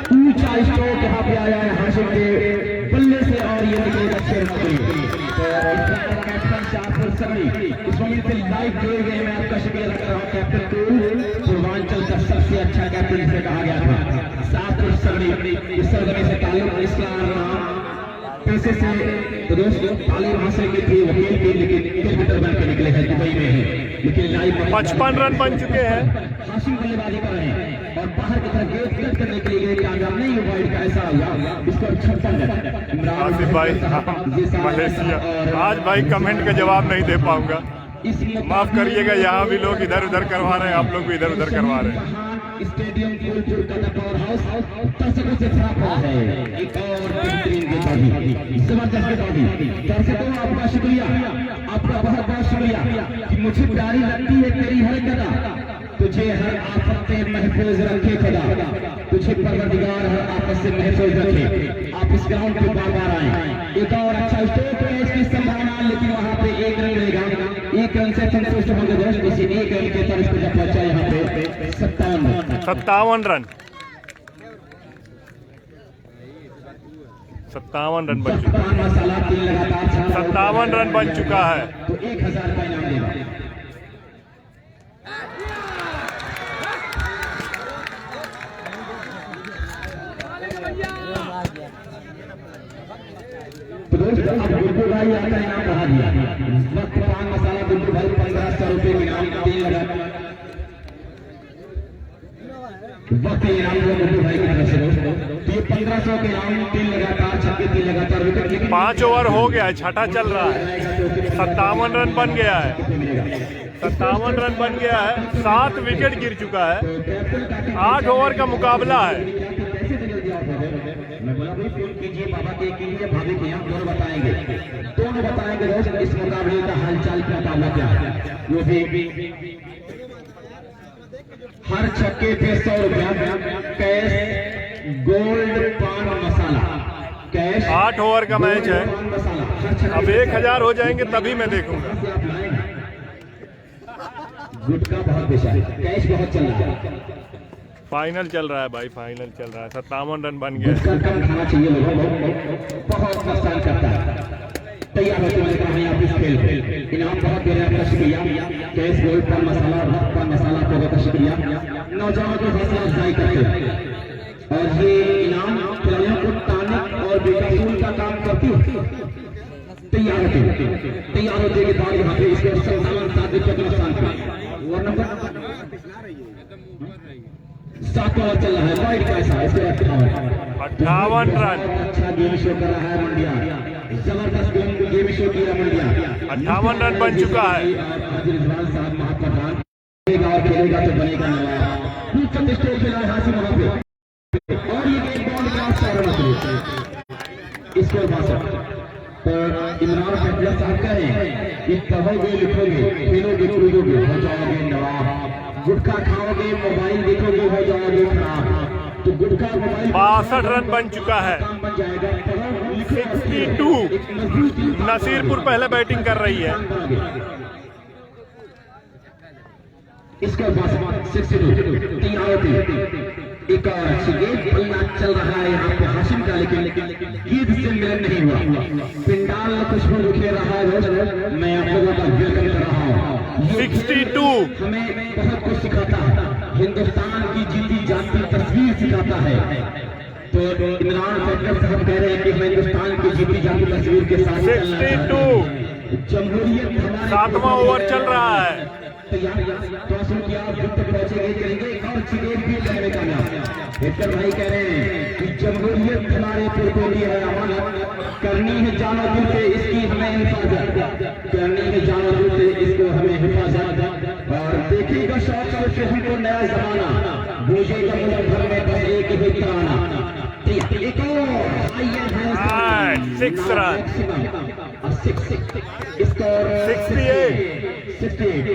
ऊंचा स्ट्रोक यहाँ पे आया है हाशिम के बल्ले से और ये निकलेगा 6 रन। कैप्टन शाहपुर सगड़ी इस मोमेंट से लाइव जुड़े हुए मैं आपका शुक्रिया अदा कर रहा हूँ। कैप्टन पूर्वांचल का सबसे अच्छा कैप्टन जिसे कहा गया था शाहपुर सगड़ी, इस सरगर्मी से ताल्लुक इसका नाम पैसे से तो दोस्तों तालीम हासिल की थी वकील की, लेकिन क्रिकेटर बन के निकले हैं दुबई में ही, लेकिन लाइव 55 रन बन चुके हैं। हाशिम बल्लेबाजी कर रहे हैं और बाहर की तरफ गेंद कट करने के लिए कामयाब नहीं हुआ, वाइड का ऐसा हुआ। इसको 56 रन आसिफ भाई मलेशिया। आज भाई कमेंट का जवाब नहीं दे पाऊंगा, माफ करिएगा। यहाँ भी लोग इधर उधर करवा रहे हैं, आप लोग भी इधर उधर करवा रहे हैं। स्टेडियम फूलपुर का पावर हाउस दर्शकों से भरा पड़ा है। एक और बेहतरीन गेंदबाजी, जबरदस्त गेंदबाजी। दर्शकों आपका शुक्रिया, आपका बहुत बहुत शुक्रिया कि मुझे प्यारी लगती है तेरी हर कदा, तुझे हर आफत से महफूज रखे खुदा, तुझे परवरदिगार हर आफत से महफूज रखे। आप इस ग्राउंड पे बार बार आए। एक और अच्छा स्ट्रोक है इसकी संभावना, लेकिन वहाँ पे एक रन रहेगा, एक रन से संतुष्ट होंगे दोस्त। इसी एक रन के तरफ पे जब पहुंचा यहाँ पे 57 रन 57 रन बन चुका है। मसाला 3 लगातार 57 रन बन चुका है। तो 1000 का इनाम देगा। तो दोस्तों अब गुड्डू भाई आपका इनाम बढ़ा दिया। वक्त पान मसाला गुड्डू भाई 1500 रुपए के इनाम 3 लगा वक्त इनाम हुआ गुड्डू भाई की तरफ से दोस्तों। तो ये 1500 के इनाम 3 लगातार छक्के 3 लगातार विकेट, लेकिन 5 ओवर हो गया है, छठा चल रहा है। 57 रन बन गया है, 57 रन बन गया है। 7 विकेट गिर चुका है। 8 ओवर का मुकाबला है। मैं बोला भाई फोन कीजिए बाबा के कीजिए भाभी के यहाँ दोनों बताएंगे दोस्त इस मुकाबले का हालचाल क्या मुकाबला क्या है। वो भी हर छक्के पे 100 रुपया कैश, गोल्ड पान मसाला कैश। 8 ओवर का मैच है, अब 1000 हो जाएंगे तभी मैं देखूंगा। गुटका बहुत बेचा है, कैश बहुत चल रहा है। फाइनल चल रहा है भाई, फाइनल चल रहा है। 57 रन बन गए। गुटका कम खाना चाहिए लोगों को, बहुत नुकसान करता है। तैयार होते हुए कहा यहाँ पे खेल पे इनाम बहुत दे रहे हैं, आपका शुक्रिया। कैश, गोल्ड पान मसाला, भक्त पान मसाला आपको बहुत शुक्रिया। नौजवानों को हौसला अफजाई करते और ये इनाम खिलाड़ियों को टॉनिक और बेकाबूल का काम करती है। तैयार होते के बाद यहाँ पे इसके संचालन साथ के नुकसान और नंबर 7 ओवर चल रहा है। वाइड कैसा इसके 58 रन। अच्छा गेम शो कर रहा है मंडिया, जबरदस्त गेम शो किया मंडिया। 58 रन बन चुका है। रिजवान साहब महाप्रधान खेलेगा तो बनेगा नवाब। स्टेज पे लाए हासिम वहां पे और ये गेम बॉल क्रॉस कर रहा है इसको बात। तो इमरान फैसला साहब कह रहे हैं कि पढ़ोगे लिखोगे खेलोगे कूदोगे हो जाओगे नवाब, गुटखा खाओगे मोबाइल देखोगे हो जाओगे खराब। तो गुटखा मोबाइल 62 रन बन चुका है। 62। नसीरपुर पहले बैटिंग कर रही है। इसके बाद 62 एक और अच्छी गेंद बल्ला चल रहा है यहाँ पे हाशिम का, लेकिन गेंद से मिलन नहीं हुआ। पिंडाल खुशबू रुके रहा है। मैं आप लोगों का वेलकम कर रहा हूँ। 62 हमें बहुत कुछ सिखाता है, हिंदुस्तान की जीती जाती तस्वीर सिखाता है। तो इमरान फैसला साहब कह रहे हैं कि हिंदुस्तान की जीती जाती तस्वीर के साथ 62 जमहूरियत हमारे 7वां ओवर चल रहा है। तैयार किया पहुंचेंगे करेंगे एक और चिड़ेल भी करने का हेक्टर भाई कह रहे हैं कि जमहूरियत हमारे पुरकोली है, अमानत करनी है जानो दिल से इसकी हमें हिफाजत, करनी है जानो दिल से इसको हमें हिफाजत। और देखिएगा शौक से हमको नया जमाना बूझेगा मुल्क भर में बस एक ही तराना। एक और 6 रन 68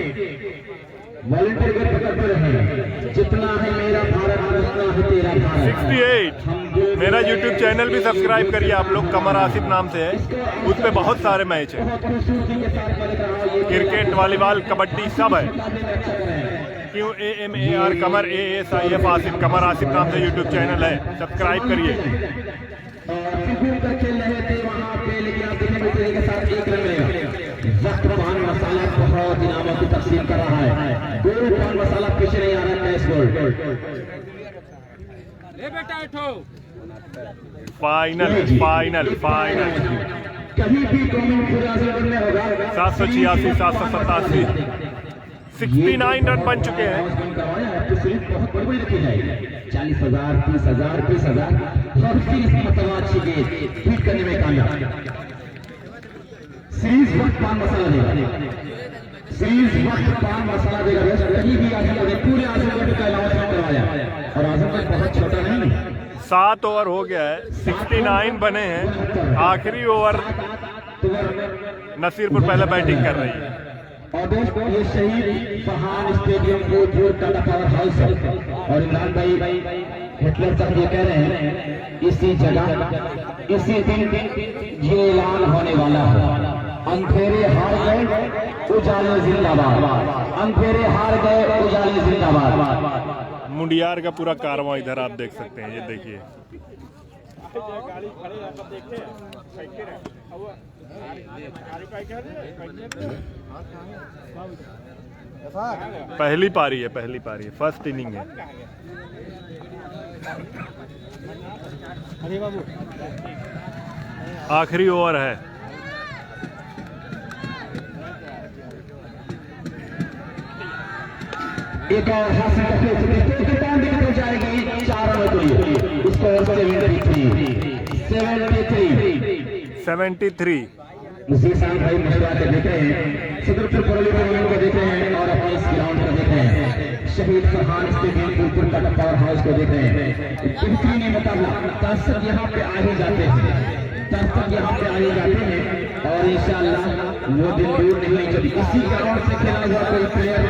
वॉलंटियर को पकड़ते रहे। जितना है मेरा भारत उतना है तेरा भारत। 68 मेरा YouTube चैनल भी सब्सक्राइब करिए आप लोग, कमर आसिफ नाम से है, उस पे बहुत सारे मैच है, क्रिकेट, वॉलीबॉल, कबड्डी सब है। QAMAR कमर ASIF आसिफ, कमर आसिफ नाम से YouTube चैनल है, सब्सक्राइब करिए। खेल रहे थे वहाँ पे, लेकिन आप देखेंगे के साथ एक रन रहेगा। वक्त पान मसाला बहुत इनामों की तकसीम कर रहा है। गोल्ड पान मसाला पीछे नहीं आ रहा है। Cash gold final final final कहीं भी कमेंट पूरे आंसर में होगा 786 787 69 रन बन चुके हैं। बहुत बड़ी रखी जाएगी 40,000 30,000 20,000 और फिर इस मतलब अच्छी गेंद हिट करने में कामयाब। सीरीज वक्त पान मसाला देगा, सीरीज वक्त पान मसाला देगा। कहीं भी आगे पूरे आजमगढ़ का अलाउंस करवाया और आजमगढ़ बहुत छोटा नहीं। 7 ओवर हो गया है, 69 बने हैं। आखिरी ओवर नसीरपुर पहले बैटिंग कर रही है। और दोस्तों ये शहीद फरहान स्टेडियम को टाटा पावर हाउस है और इमरान भाई हिटलर साहब ये कह रहे हैं इसी जगह इसी दिन ये ऐलान होने वाला है, अंधेरे हार गए उजाले जिंदाबाद, अंधेरे हार गए उजाले जिंदाबाद। मुंडियार का पूरा कारवां इधर आप देख सकते हैं, ये देखिए। पहली पारी है, पहली पारी है, फर्स्ट इनिंग है। आखिरी ओवर है। एक और हासिल करके टाइम हो जाएगी 4 रनों के लिए। स्कोर 73। जीशान भाई मशवरा के देख रहे हैं, सदरपुर कोरली टूर्नामेंट को देख रहे हैं और अपने इस ग्राउंड को देख रहे हैं, शहीद फरहान स्टेडियम फूलपुर का पावर हाउस को देख रहे हैं। बेहतरीन मुकाबला, दर्शक यहाँ पे आ ही जाते हैं, दर्शक यहाँ पे आ ही जाते हैं और इंशाअल्लाह वो दिन दूर नहीं जब इसी ग्राउंड से खेला हुआ कोई प्लेयर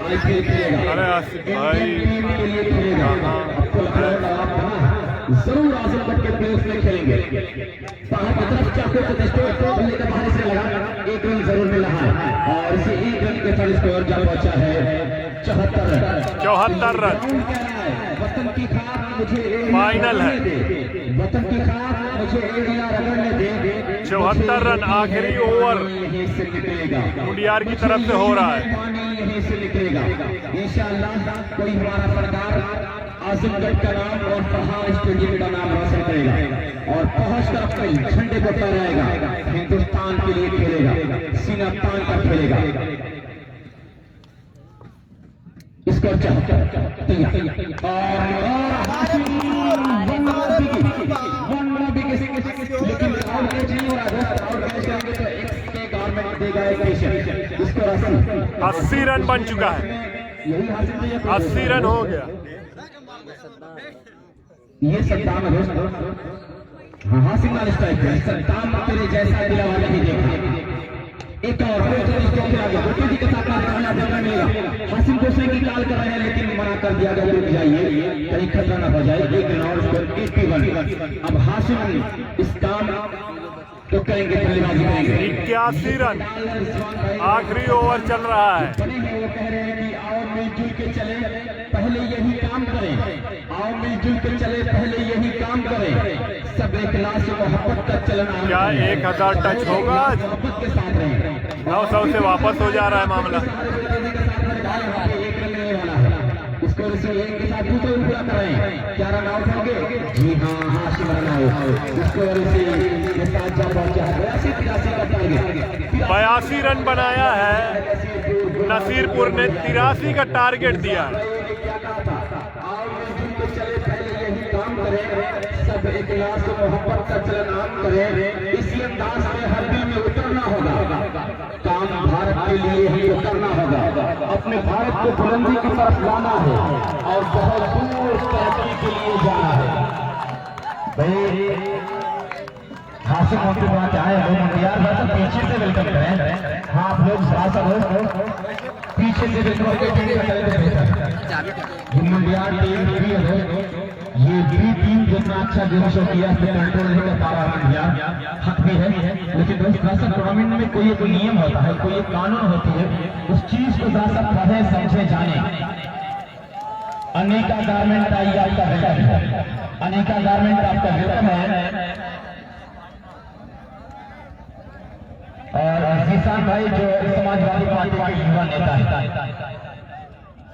आईपीएल खेलेगा, अरे आसिफ भाई टीम के लिए खेलेगा, जरूर आजमगढ़ के प्लेयर्स में खेलेंगे। बाहर की तरफ चाकू को बल्ले का बाहर से लगा, 1 रन जरूर मिल रहा है और इसे 1 रन के साथ स्कोर जा पहुंचा है 74 रन। वतन की खाक मुझे फाइनल है, वतन की खाक मुझे एरिया रगड़ने दे। 74 रन आखिरी ओवर यहीं से निकलेगा, मुंडियार की तरफ से हो रहा है। पानी यहीं से निकलेगा इंशाअल्लाह। कोई हमारा सरकार आजमगढ़ का नाम और फरहान स्टेडियम का नाम रोशन करेगा और पहुंच कर अपने झंडे को फहराएगा, हिंदुस्तान के लिए खेलेगा, सीना तान कर खेलेगा। इसको लेकिन आउट कैच नहीं हो रहा, आउट कैच करेंगे तो एक्स के गवर्नमेंट देगा एक पेशेंट। इसको 80 रन बन चुका है, यही हासिल 80 रन हो गया। ये सद्दाम है दोस्त, हाँ सिग्नल स्ट्राइक है। सद्दाम तेरे जैसा दिलावा नहीं देखा। एक और जी के साथ मिलेगा, हासिम दूसरे की काल कर रहे हैं लेकिन मना कर दिया गया, रुक जाइए कहीं खतरा ना हो जाए। 1 रन और स्कोर 81। अब हासिम इस काम तो करेंगे, बल्लेबाजी करेंगे। 81 रन आखिरी ओवर चल रहा है। वो कह रहे हैं कि आओ मिलजुल के चले, पहले यही काम करें, आओ मिलजुल के चले, पहले यही काम करें, सब इखलास मोहब्बत का चलना। क्या 1000 टच होगा आज? मोहब्बत के साथ रहें। 900 से वापस हो जा रहा है मामला। इसको एक के साथ दूसरे पूरा करें। 11 रन आउट होंगे, जी हाँ हाशिम रन आउट। इसको के साथ जा पहुंचा 82 का टारगेट, 82 रन बनाया है। नसीरपुर ने 83 का टारगेट दिया है। सब इखलास मोहब्बत का चलन करें, इसी अंदाज में हर दिल में उतरना होगा। काम भारत के लिए ही उतरना होगा, अपने भारत को बुलंदी की तरफ लाना है और बहुत दूर तरक्की के लिए जाना है। भाई हासिम होती बात आए लोग यार, बस पीछे से वेलकम करें। हाँ आप लोग पीछे से वेलकम ये भी टीम जितना अच्छा गेम शो किया कंट्रोल नहीं कर पा रहा इंडिया, हक भी है। लेकिन दोस्त ऐसा टूर्नामेंट में कोई एक नियम होता है, कोई एक कानून होती है, उस चीज को जरा सा पढ़े समझे जाने। अनेका गारमेंट आई आपका वेलकम है, अनेका गारमेंट आपका वेलकम है। और जीशान भाई जो समाजवादी पार्टी के युवा नेता है,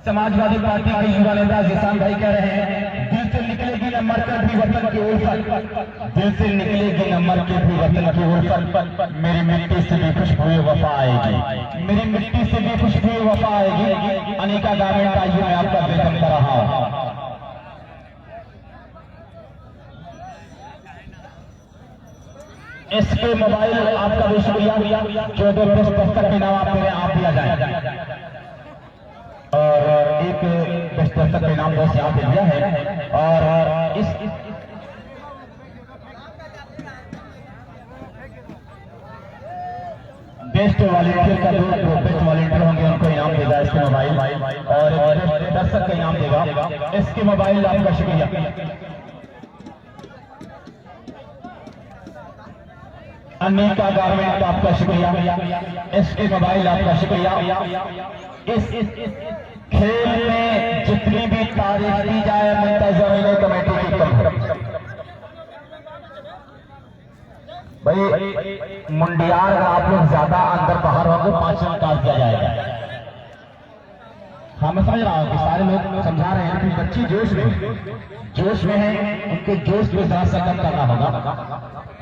समाजवादी पार्टी के युवा नेता जीशान भाई कह रहे हैं से निकलेगी नंबर के भी वतन की ओर दिल से निकलेगी नंबर के भी वतन की ओर मेरी मिट्टी से भी खुशबू वफा आएगी, मेरी मिट्टी से भी खुशबू वफा आएगी। अनेका गारमेंट आइए मैं आपका वेलकम कर रहा हूँ। इसके मोबाइल आपका भी शुक्रिया जो दो बेस्ट दस्तक के नाम आप दिया जाए और एक बेस्ट दस्तक के नाम दोस्त यहाँ पे दिया है और इस बेस्ट वॉलंटियर का जो बेस्ट वॉलंटियर होंगे उनको इनाम देगा इसके मोबाइल और दस्तक का इनाम देगा इसके मोबाइल आपका शुक्रिया। अनेका गारमेंट आपका शुक्रिया, इसके मोबाइल आपका शुक्रिया। इस खेल में जितनी भी तारीफ की जाए मुंतज़िम कमेटी की कम भाई मुंडियार आप लोग ज्यादा अंदर बाहर होंगे 5 रन काट दिया जाएगा। हाँ मैं समझ रहा हूँ कि सारे लोग समझा रहे हैं कि बच्चे जोश में हैं, उनके जोश में जरा सा कम करना होगा।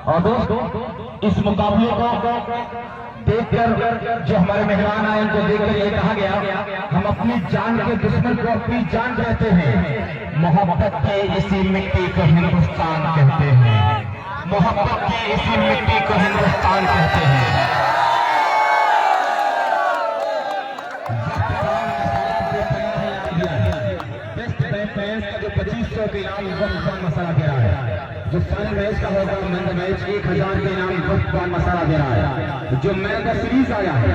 और दोस्तों इस मुकाबले को देखकर जो हमारे मेहमान आए उनको देखकर ये कहा गया हम अपनी जान के दुश्मन को अपनी जान कहते हैं। मोहब्बत के इसी मिट्टी को हिंदुस्तान कहते हैं, मोहब्बत की इसी मिट्टी को हिंदुस्तान कहते हैं। का जो 2500 के इनाम वक्त मसाला दे रहा है, जो फाइनल मैच का होगा मैन द मैच 1000 के इनाम वक्त मसाला दे रहा है। जो मैन द सीरीज आया है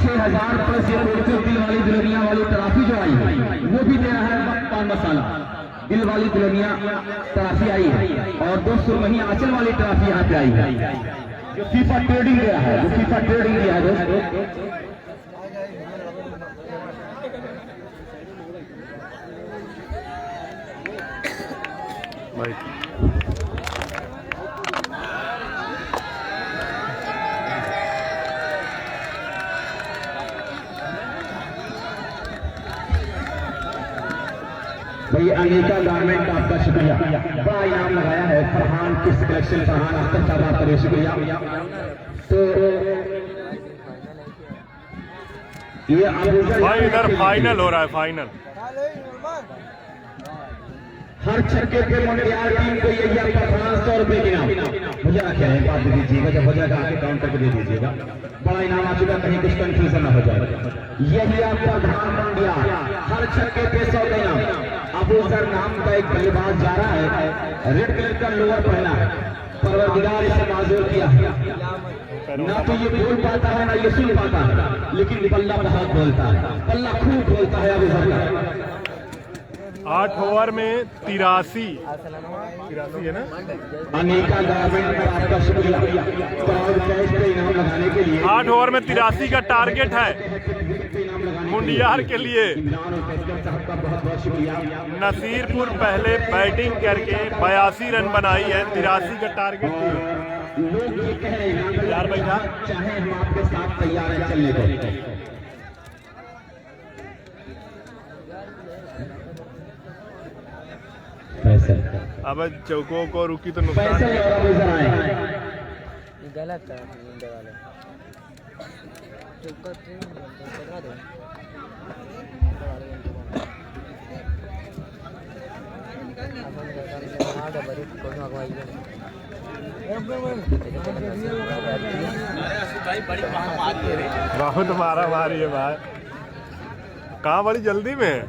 6000 प्लस ये दिल वाली दुल्हनिया वाली ट्रॉफी जो आई है वो भी दे रहा है वक्त मसाला। दिल वाली दुल्हनिया ट्रॉफी आई है और 200 वही आंचल वाली ट्रॉफी यहाँ पे आई है जो फीफा ट्रेडिंग दिया है, जो फीफा ट्रेडिंग दिया है दोस्तों। भाई अनेका गारमेंट आपका शुक्रिया, बड़ा इनाम लगाया है फरहान किस कलेक्शन फरहान अख्तर साहब आपका शुक्रिया। तो ये भाई इधर फाइनल हो रहा है, फाइनल हर छक्के पे मुंडियार टीम को यही आपका 500 रुपए के इनाम मुझे क्या है बात दे दीजिएगा, जब हो जाएगा आके काउंटर पे दे दीजिएगा। बड़ा इनाम आ चुका, कहीं कुछ कंफ्यूजन ना हो जाए। यही आपका धान मुंडियार हर छक्के पे 100 का इनाम। अबू सर नाम का एक बल्लेबाज जा रहा है, रेड कलर का लोअर पहना है, परवरदिगार इसे माजूर किया ना तो ये बोल पाता है ना ये सुन पाता है, लेकिन पल्ला बहुत बोलता है, पल्ला खूब बोलता है अबू सर। 8 ओवर में 83 है ना। अनेका गारमेंट का आपका शुक्रिया इनाम लगाने के लिए 8 ओवर में 83 का टारगेट है मुंडियार के लिए। नसीरपुर पहले बैटिंग करके 82 रन बनाई है, 83 का टारगेट। लोग ये कह रहे हैं यार भैया चाहे हम आपके साथ तैयार हैं चलने को। अब चौकों को रुकी तो नुकसान गलत है। बहुत मारा मारी है भाई, कहाँ बड़ी जल्दी में है।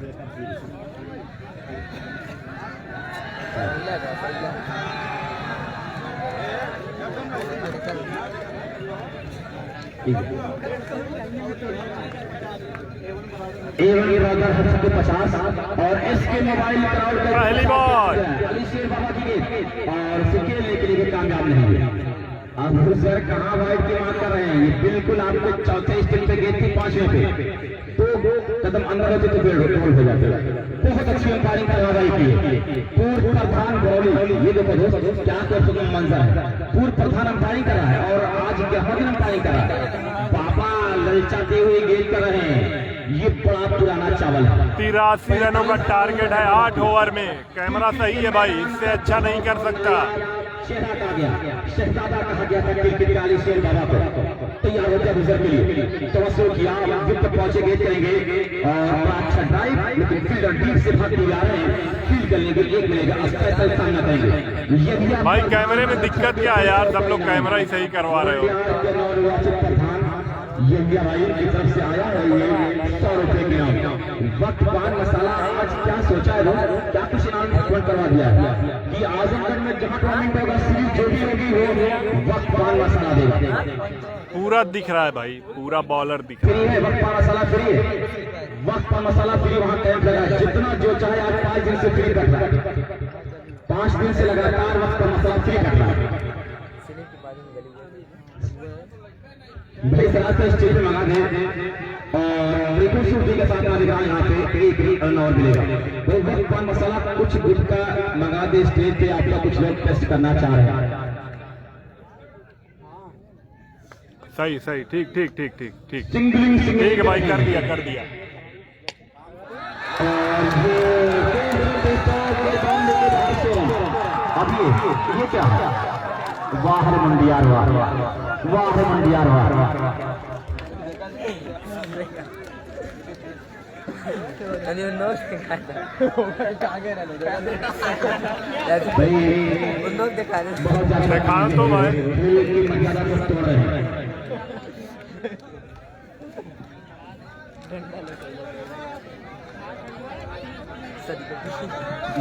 A1 50 और इसके मोबाइल पहली बॉल बाबा की गेंद और सिक्के लेके लिए कामयाब नहीं है। अब सर कहाँ वाइड की मांग कर रहे हैं, ये बिल्कुल आपको चौथे स्टेप पे गेंद थी 5वें पे, तो कदम अंदर होते तो गोल हो जाते। बहुत अच्छी अंपायरिंग कार्रवाई की है। पूर्व प्रधान बॉलिंग, ये देखो दोस्तों क्या तो मंजर है, पूर्व प्रधान अंपायरिंग कर रहा है और आज गहन अंपायरिंग कर रहा है। बाबा ललचाते हुए गेंद कर रहे हैं। ये बड़ा पुराना चावल है। 83 रनों का टारगेट है 8 ओवर में। कैमरा सही है भाई, इससे अच्छा नहीं कर सकता। शहजादा कहा गया, शहजादा कहा गया था क्रिकेट के आलिशान बाबा को। तैयार हो जाए रिजल्ट के लिए, तवज्जो किया, विकेट पहुंचे गेट करेंगे और बड़ा अच्छा ड्राइव, लेकिन फील्डर डीप से भाग के आ रहे हैं, फील्ड करने के लिए एक मिलेगा, स्पेशल सामना करेंगे। भाई कैमरे में दिक्कत क्या है यार, सब लोग कैमरा ही सही करवा रहे हो। ये भाई की तरफ से आया है ये 100 रुपए के नाम। वक्त पान मसाला आज क्या सोचा है, क्या कुछ इनाम करवा दिया है कि आजमगढ़ में जहाँ टूर्नामेंट होगा सीरीज जो भी होगी वो वक्त पान मसाला देगा। पूरा दिख रहा है भाई, पूरा बॉलर दिख रहा फ्री है, वक्त पान मसाला फ्री है, वक्त पान मसाला फ्री। वहाँ कैंप लगा, जितना जो चाहे आज 5 दिन से फ्री कर रहा है, 5 दिन से लगातार वक्त पान मसाला फ्री कर रहा है। भाई सलाह से स्टेज पे मंगा दें और बिल्कुल सूटी के साथ मालिका यहाँ पे एक रन और मिलेगा। भाई वक्त पान मसाला कुछ गुटका मंगा दे स्टेज पे, आपका कुछ लोग टेस्ट करना चाह रहे हैं। सही सही, ठीक ठीक ठीक ठीक ठीक सिंगलिंग ठीक है भाई, कर दिया कर दिया। अब ये क्या है? वाह रे मंडियार वाह, वाह रे मंडियार वाह। दिखा तो भाई, मर्यादा को तोड़ रहे हैं।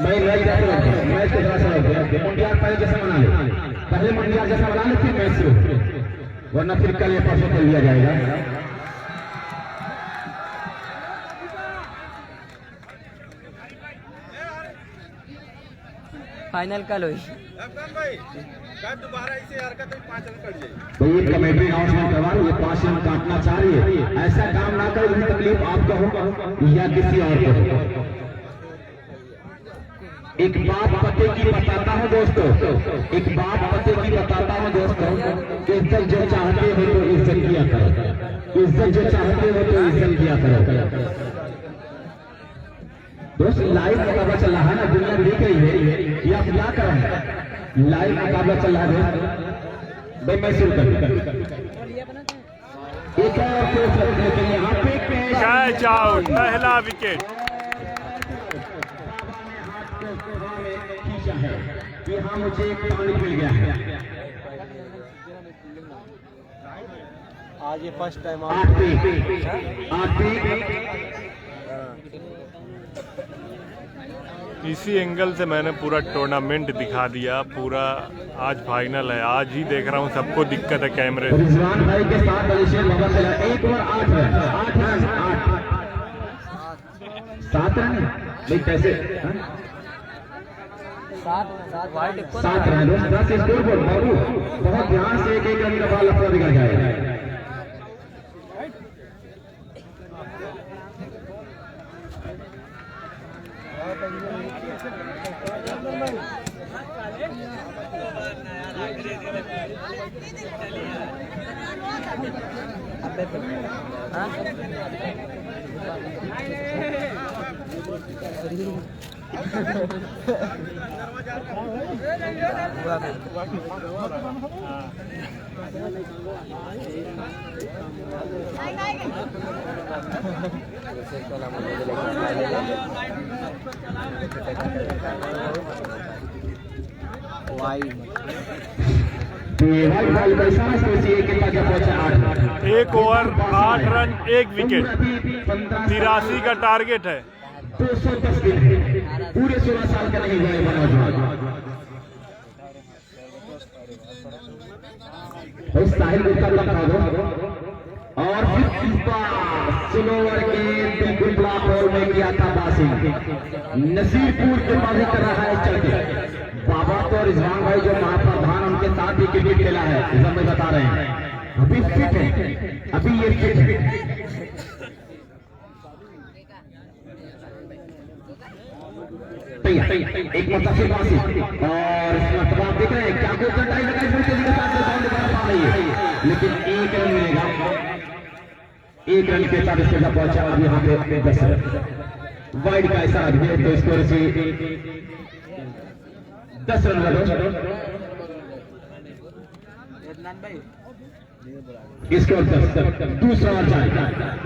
मैं मैच को जरा सा मुंडियार पहले जैसा मना ले, पहले मुंडियार जैसा मना ले, फिर मैच शुरू, वरना फिर कल ये परसों कर लिया जाएगा। फाइनल कल हुई तो ये कमेटी अनाउंसमेंट करवा रही है, 5 रन काटना चाह रही है। ऐसा काम ना करें, इसकी तकलीफ आपको होगा या किसी और को। एक बात पते की बताता हूँ दोस्तों, एक बात पते की बताता हूँ दोस्तों, इज्जत जो चाहते हो तो इज्जत किया करो, इज्जत जो चाहते हो तो इज्जत किया करो। दोस्त लाइव मुकाबला चल रहा है ना, दुनिया देख रही है कि आप क्या कर रहे हैं। लाइव मुकाबला चल रहा है भाई, मैं शुरू कर एक और यहाँ पे कैच आउट, पहला विकेट। कि हाँ मुझे एक पॉइंट मिल गया है। आज ये फर्स्ट टाइम 8 पे इसी एंगल से मैंने पूरा टूर्नामेंट दिखा दिया, पूरा आज फाइनल है, आज ही देख रहा हूँ, सबको दिक्कत है कैमरे से। रिजवान भाई के साथ अलीशेर बाबा चला, 1 ओवर 8 रन, 7 रन भाई, कैसे 7 रन दोस्त, 10 स्कोर बोर्ड बाबू, बहुत ध्यान से एक रन का बॉल अपना बिगड़ जाएगा। एक ओवर 8 रन 1 विकेट, 83 का टारगेट है। 210 दिन पूरे 16 साल का नहीं हुआ है साहिल गुप्ता का दो और फिर स्लोवर के बिल्कुल ब्लॉक होल में किया था बासिंग। नसीरपुर के बाजी कर रहा है चल के बाबा तो रिजवान भाई जो महाप्रधान उनके साथ ही क्रिकेट खेला है, जब मैं बता रहे हैं अभी फिट है, अभी ये फिट है। एक मतलब से बासी और इसमें आप देख रहे हैं क्या कोई टाइम लगाई पूरी तेजी के साथ बाउंड कर पा रही है, लेकिन 1 रन मिलेगा। एक रन के साथ इसके साथ पहुंचा अब यहाँ पे 10 रन वाइड का इशारा दिया तो स्कोर से 10 रन लगा इसके और 10 दूसरा और जाए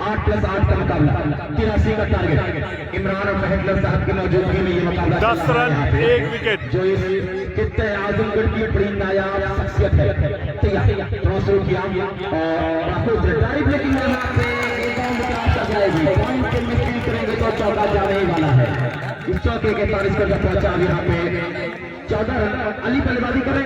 8+8 का मुकाबला 83 का टारगेट इमरान और महबूब साहब की मौजूदगी में ये मुकाबला 10 रन 1 विकेट जो इस कितने आजमगढ़ की बड़ी नायाब शख्सियत है तैयार शुरू किया और ड्राइव लेकिन यहाँ पे पॉइंट के मिस करेंगे तो चौका जाने ही वाला है इस चौके के साथ इसको जब पहुंचा यहाँ पे 14 रन अली बल्लेबाजी करें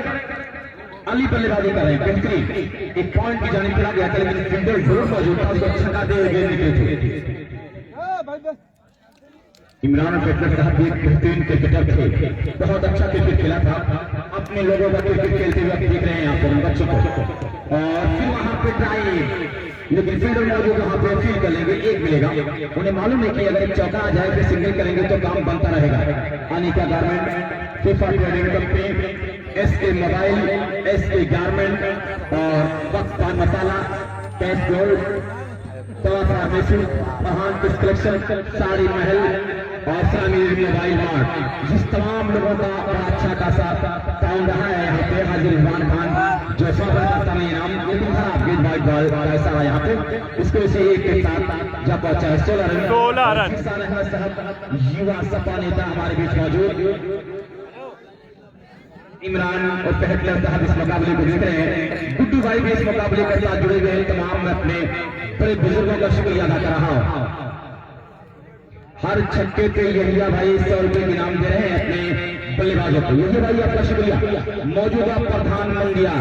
अली बल्लेबाजी कर रहे हैं बेहतरीन एक पॉइंट की जानिब चला गया था लेकिन फील्डर जरूर मौजूद था उसको छक्का दे गेंद निकले थे इमरान फेटलर साहब एक बेहतरीन क्रिकेटर थे बहुत अच्छा क्रिकेट खेला था अपने लोगों का क्रिकेट खेलते हुए देख रहे हैं यहाँ पर बच्चों को और फिर वहां पे ट्राई लेकिन फील्डर मौजूद वहां पे फील कर लेंगे एक मिलेगा उन्हें मालूम है कि अगर एक चौका आ जाए फिर सिंगल करेंगे तो काम बनता रहेगा Anika garment FIFA trading company SK mobile SK garment और वक्त पान मसाला कैश गोल्ड तवा फार्मेसी महान किस कलेक्शन साड़ी महल और सामीर मोबाइल मार्ट जिस तमाम लोगों का बड़ा अच्छा खासा टाउन रहा है यहाँ पे हाजिर इमरान खान जो 100 का इनाम लेकिन खराब गेंदबाज बॉल ऐसा है यहाँ पे इसको इसे एक के साथ जब पहुंचा है 16 रन युवा सपा नेता हमारे बीच मौजूद इमरान और फेटलर साहब इस मुकाबले को देख रहे हैं गुड्डू भाई भी इस मुकाबले के साथ जुड़े हुए हैं तमाम मैं अपने बड़े बुजुर्गों का शुक्रिया अदा कर रहा हूं हर छक्के पे यहिया भाई 100 रुपए इनाम दे रहे हैं अपने बल्लेबाजों को यहिया भाई आपका शुक्रिया मौजूदा प्रधान मंडिया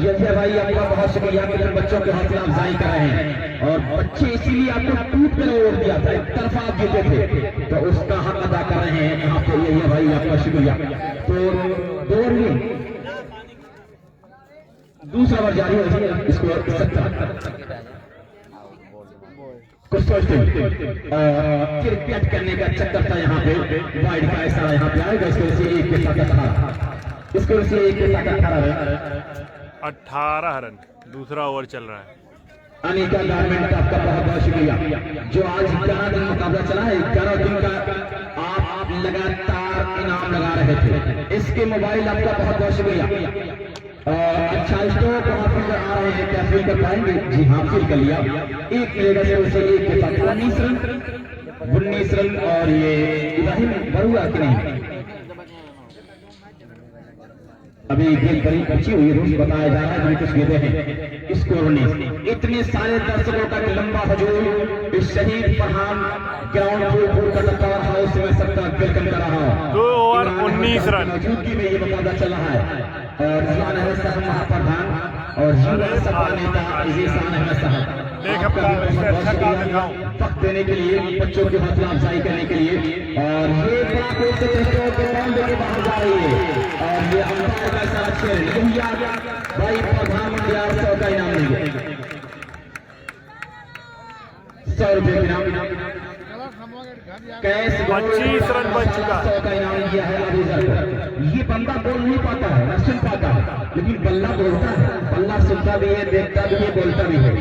यहिया भाई आपका बहुत शुक्रिया कि बच्चों की हौसला अफजाई कर रहे हैं और बच्चे इसीलिए आपको टूट कर वोट दिया था एक तरफा आप जीते थे तो उसका हक अदा कर रहे हैं यहाँ पे यहिया भाई आपका शुक्रिया तो दौर में दूसरा ओवर जारी हो इसको 70 कुछ सोचते क्रिकेट करने का चक्कर था यहाँ पे वाइड का ऐसा यहाँ पे आएगा इसको इसे एक के साथ 18 इसको इसे एक के साथ 18 रन दूसरा ओवर चल रहा है अनिका गारमेंट का आपका बहुत बहुत शुक्रिया जो आज 11 दिन मुकाबला चला है 11 दिन का आप लगातार इनाम लगा रहे थे इसके मोबाइल आपका बहुत बहुत शुक्रिया अच्छा स्टॉक वहां पर आ रहे हैं क्या फील कर पाएंगे जी हाँ फील कर लिया एक मिलेगा से उसे एक के साथ 19 रन और ये इब्राहिम बरुआ की नहीं अभी गेंद बड़ी बची हुई रोज बताया जा रहा है कुछ गेंदे हैं स्कोर 19 इतने सारे दर्शकों का लंबा हजूम इस शहीद फरहान ग्राउंड का टक्कर हाउस में सबका वेलकम कर रहा हूं 2 ओवर 19 रन मौजूदगी में ये मुकाबला चल रहा है और जियान अहमद साहब महाप्रधान और युवा सपा नेता इजीसान अहमद साहब वक्त देने के लिए बच्चों की हौसला अफजाई करने के लिए और ये के बाहर जा रही है और ये अंपायर का साथ भाई प्रधानमंत्री 100 का इनाम देंगे 100 रुपये इनाम कैश 25 रन बन चुका 100 का इनाम दिया है अभी ये बंदा बोल नहीं पाता है न सुन पाता है लेकिन बल्ला बोलता है बल्ला सुनता भी है देखता भी है बोलता भी है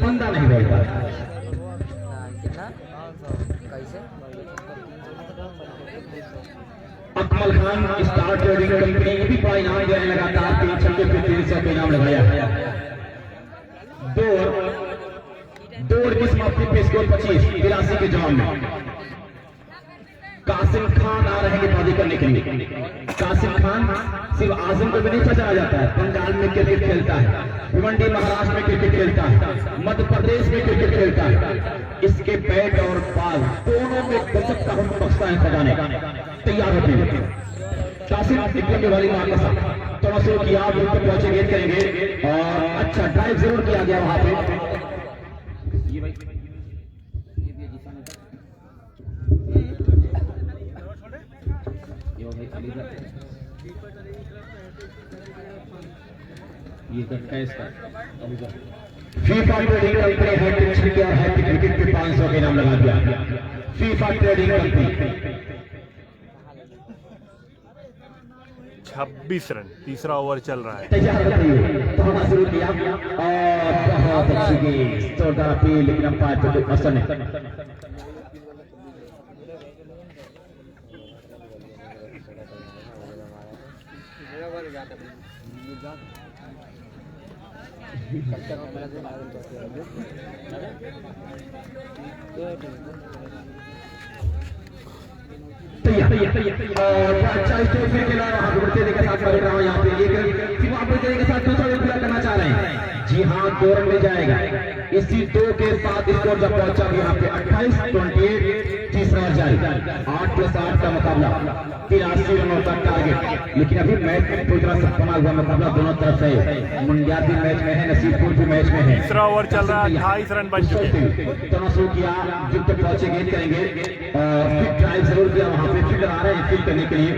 बंदा नहीं बोलता Akmal Khan star trading company ये भी बड़ा इनाम देने लगातार 3 छक्के पे 300 का इनाम लगाया दौड़ की समाप्ति पे स्कोर 25 83 के जवाब में कासिम खान आ रहे हैं बाजी करने के लिए कासिम खान सिर्फ आजम को भी नहीं चला जाता है पंजाब में क्रिकेट खेलता है भिवंडी महाराष्ट्र में क्रिकेट खेलता है मध्य प्रदेश में क्रिकेट खेलता है इसके बैट और बॉल दोनों में गजब का हम बख्शता है खजाने तैयार होते हैं कासिम निकलने वाली मार के साथ थोड़ा सा किया पहुंचे गेंद करेंगे और अच्छा ड्राइव जरूर किया गया वहां पे फीफा ट्रेडिंग कंपनी हैट्रिक छक्के और हैट्रिक विकेट पे 500 के नाम लगा दिया फीफा ट्रेडिंग कंपनी 26 रन, तीसरा ओवर चल रहा है। तैयार रखिए, थोड़ा शुरू किया और बहुत अच्छी गेंद, जोरदार अपील, लेकिन अंपायर को कोई असर नहीं। अच्छा स्ट्रोक फिर खेला वहां बढ़ते के साथ कर रहा हूं यहाँ पे एक फिर वहां बढ़ते के साथ दूसरा भी पूरा करना चाह रहे हैं। जी हाँ, 2 रन में जाएगा। इसी 2 के साथ स्कोर जब पहुंचा यहाँ पे 28-28, तीसरा ओवर जारी, 8+8 का मुकाबला, 83 रनों का टारगेट। लेकिन अभी मैच में पूरी तरह से बना हुआ मुकाबला दोनों तरफ है। मुंडिया भी मैच में है, नसीबपुर भी मैच में है। तीसरा ओवर चल रहा है, 28 रन बन चुके हैं। दोनों शुरू किया, विकेट पहुंचे, गेंद करेंगे, फिर ड्राइव जरूर किया वहां पे, फील्डर आ रहे हैं फील्ड करने के लिए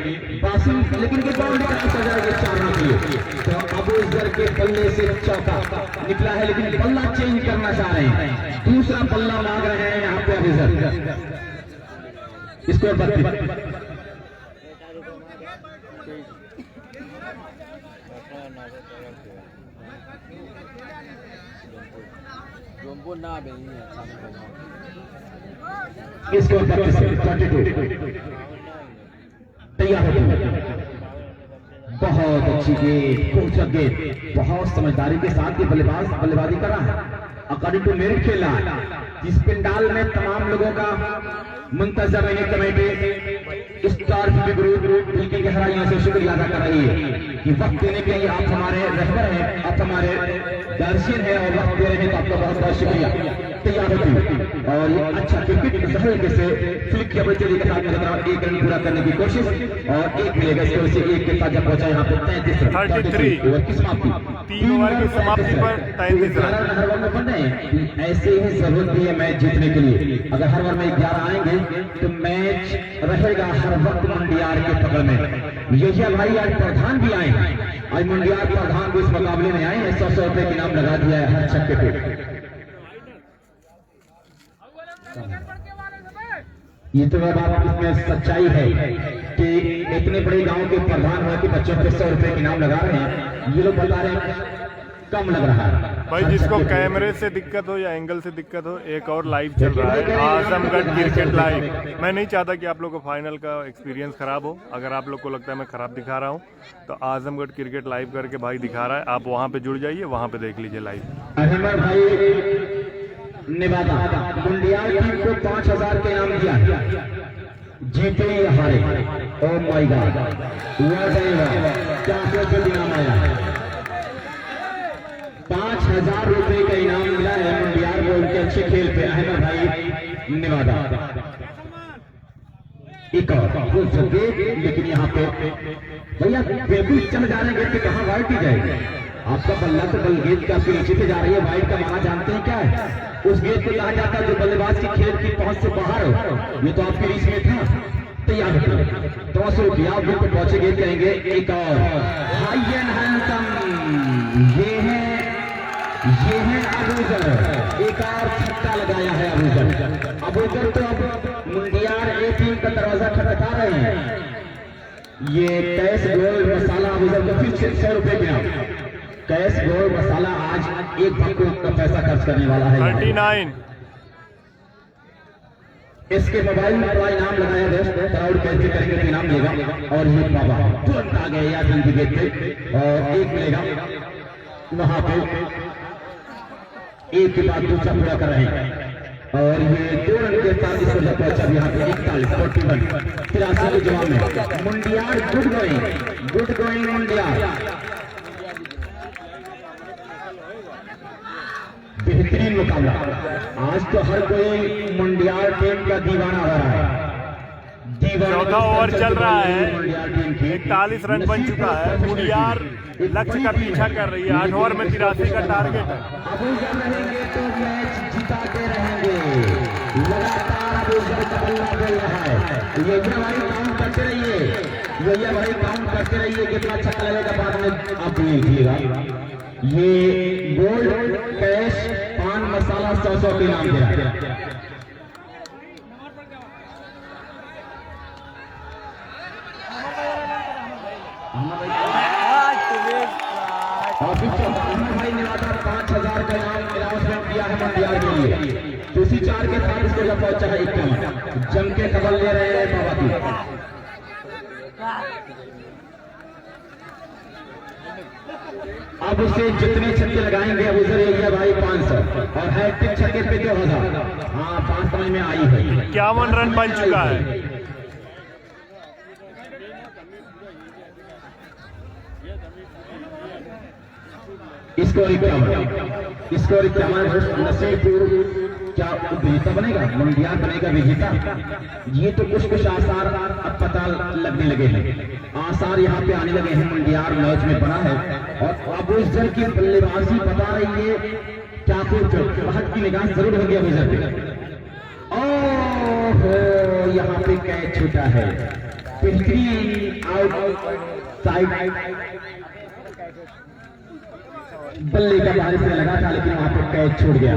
पासिंग, लेकिन ये बाउंड्री क्रॉस हो जाएगी 4 रन के लिए। तो अबूजर के बल्ले से चौका निकला है, लेकिन बल्ला चेंज करना चाह रहे हैं, दूसरा बल्ला मांग रहे हैं यहाँ पे अबूजर। स्कोर 32। स्कोर 32। तैयार हो गए, बहुत अच्छी गेंद, खूबसूरत गेंद, बहुत समझदारी के साथ ये बल्लेबाजी कर रहा है। अकॉर्डिंग टू मेरिट खेल रहा है, जिस पिंडाल में तमाम लोगों का मुंतजर कमेटी स्टार ग्रुप दिल की गहराइयों से शुक्रिया अदा कर रही है कि वक्त देने के लिए आप हमारे रहबर हैं, आप हमारे दर्शन हैं और वक्त दे रहे हैं, तो आपका बहुत बहुत शुक्रिया। तैयार होती और ये अच्छा क्रिकेट हल्के से फ्लिक की बच्चे के साथ में 1 रन पूरा करने की कोशिश और 1 मिलेगा, इसकी वजह से 1 के साथ जब पहुंचा यहाँ पे 33 रन, 33 ओवर की समाप्ति, 3 ओवर की समाप्ति पर 33 रन। हर ओवर में बन रहे हैं, ऐसे ही जरूरत भी है मैच जीतने के लिए। अगर हर ओवर में 11 आएंगे तो मैच रहेगा हर वक्त मंडियार के पकड़ में। यही भाई आज प्रधान भी आए, आज मंडियार प्रधान भी इस मुकाबले में आए हैं, 100 रुपए के इनाम लगा दिया है हर छक्के पे। ये तो बात इसमें सच्चाई है कि इतने बड़े गांव के प्रधान हो कि बच्चों पे 100 रुपए के इनाम लगा रहे हैं, ये लोग बता रहे हैं कम लग रहा है। भाई जिसको कैमरे से दिक्कत हो या एंगल से दिक्कत हो, एक और लाइव चल रहा है, आजमगढ़ क्रिकेट लाइव। मैं नहीं चाहता कि आप लोग को फाइनल का एक्सपीरियंस खराब हो। अगर आप लोग को लगता है मैं खराब दिखा रहा हूँ तो आजमगढ़ क्रिकेट लाइव करके भाई दिखा रहा है, आप वहाँ पे जुड़ जाइए, वहाँ पे देख लीजिए लाइव। अहमद भाई निवादा मुंडियार टीम को 5000 के इनाम दिया, जीते या हारे, ओ माय गॉड, क्या इनाम आया, 5000 रुपए का इनाम मिला है मुंडियार को उनके अच्छे खेल पे। अहमद भाई निवादा एक और, लेकिन यहाँ पे भैया बिल्कुल चल जा रहे हैं, कहाँ वाइट ही जाएगी आपका बल्ला, तो बल गेंद के आपके नीचे से जा रही है, वाइट का माना जानते हैं क्या है? उस गेंद को कहा जाता है जो बल्लेबाज की खेल की पहुंच से बाहर हो, ये तो आपके रीच में था। तैयार हो 200 रुपया गेंद पे पहुंचे, गेंद करेंगे एक और, हाई एंड हैंडसम, ये है अबूजर, एक और छक्का लगाया है अबूजर। अबूजर तो अब मुंडियार ए टीम का दरवाजा खटखटा रहे हैं। ये कैश गोल मसाला अबूजर को फिर 100 रुपए में कैश गोल मसाला आज 1 भक्को का पैसा खर्च करने वाला है। 39 इसके मोबाइल में बड़ा इनाम लगाया दोस्त, क्राउड कैसे करेंगे तो इनाम मिलेगा। और ये बाबा तुरंत आ गए यार की गेट पे और 1 मिलेगा वहां पे, 1 के बाद दूसरा पूरा कर रहे हैं और ये 2 रन के साथ इस वजह पहुंचा यहाँ पे 41 83 के जवाब में मुंडियार गुड गोइंग मुंडियार, बेहतरीन मुकाबला। आज तो हर कोई मुंडियार टीम का दीवाना हो रहा है। चौथा ओवर चल रहा है, 41 रन बन चुका है, मुंडियार लक्ष्य का पीछा कर रही है, 8 ओवर में 83 का टारगेट है। अबूजर रहेंगे तो मैच जिताते रहेंगे, लगातार अबूजर का बल्ला बोल रहा है। ये भाई काउंट करते रहिए, ये भाई काउंट करते रहिए, कितना छक्का लगेगा बाद में आप देखिएगा। ये गोल्ड कैश पान मसाला 100 के नाम दे रहा है। हमारा भाई निवादा 5000 का इनाम अनाउंसमेंट किया है मंडियार के लिए। दूसरी 4 के साथ इसको जब पहुंचा है 51 जम के खबर ले रहे हैं बाबा की। अब उसे जितने छक्के लगाएंगे अब उधर एरिया भाई 500 और हैट्रिक छक्के पे 2000। हाँ बात समझ में आई है। 51 रन बन चुका है। स्कोर 51 नसीबपुर क्या विजेता बनेगा, मंडियार बनेगा विजेता। ये तो कुछ आसार अब पता लगने लगे हैं, आसार यहाँ पे आने लगे हैं। मंडियार मैच में बना है और अबूजर की बल्लेबाजी बता रही है क्या कुछ महक की निगाह जरूर होगी अबूजर पे। ओह यहाँ पे कैच छूटा है, बेहतरीन आउट साइड बल्ले का बारिश में लगा था लेकिन वहां पर कैच छूट गया।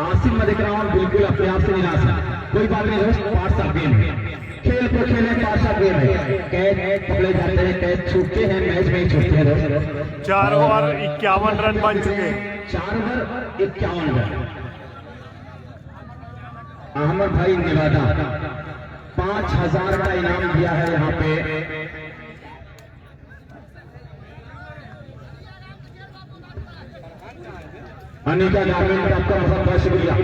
आसिम मैं देख रहा हूं बिल्कुल अपने आप से निराश है। कोई बात नहीं दोस्त, पार्ट्स ऑफ गेम है, खेल को खेले, पार्ट्स ऑफ गेम है। कैच पकड़े जाते हैं, कैच छूटते हैं, मैच में ही छूटते हैं दोस्त। 4 ओवर 51 रन बन चुके हैं। 4 ओवर 51 रन। अहमद भाई निवादा 5000 का इनाम दिया है यहाँ पे। अनिका गार्मेंट आपका बहुत बहुत शुक्रिया,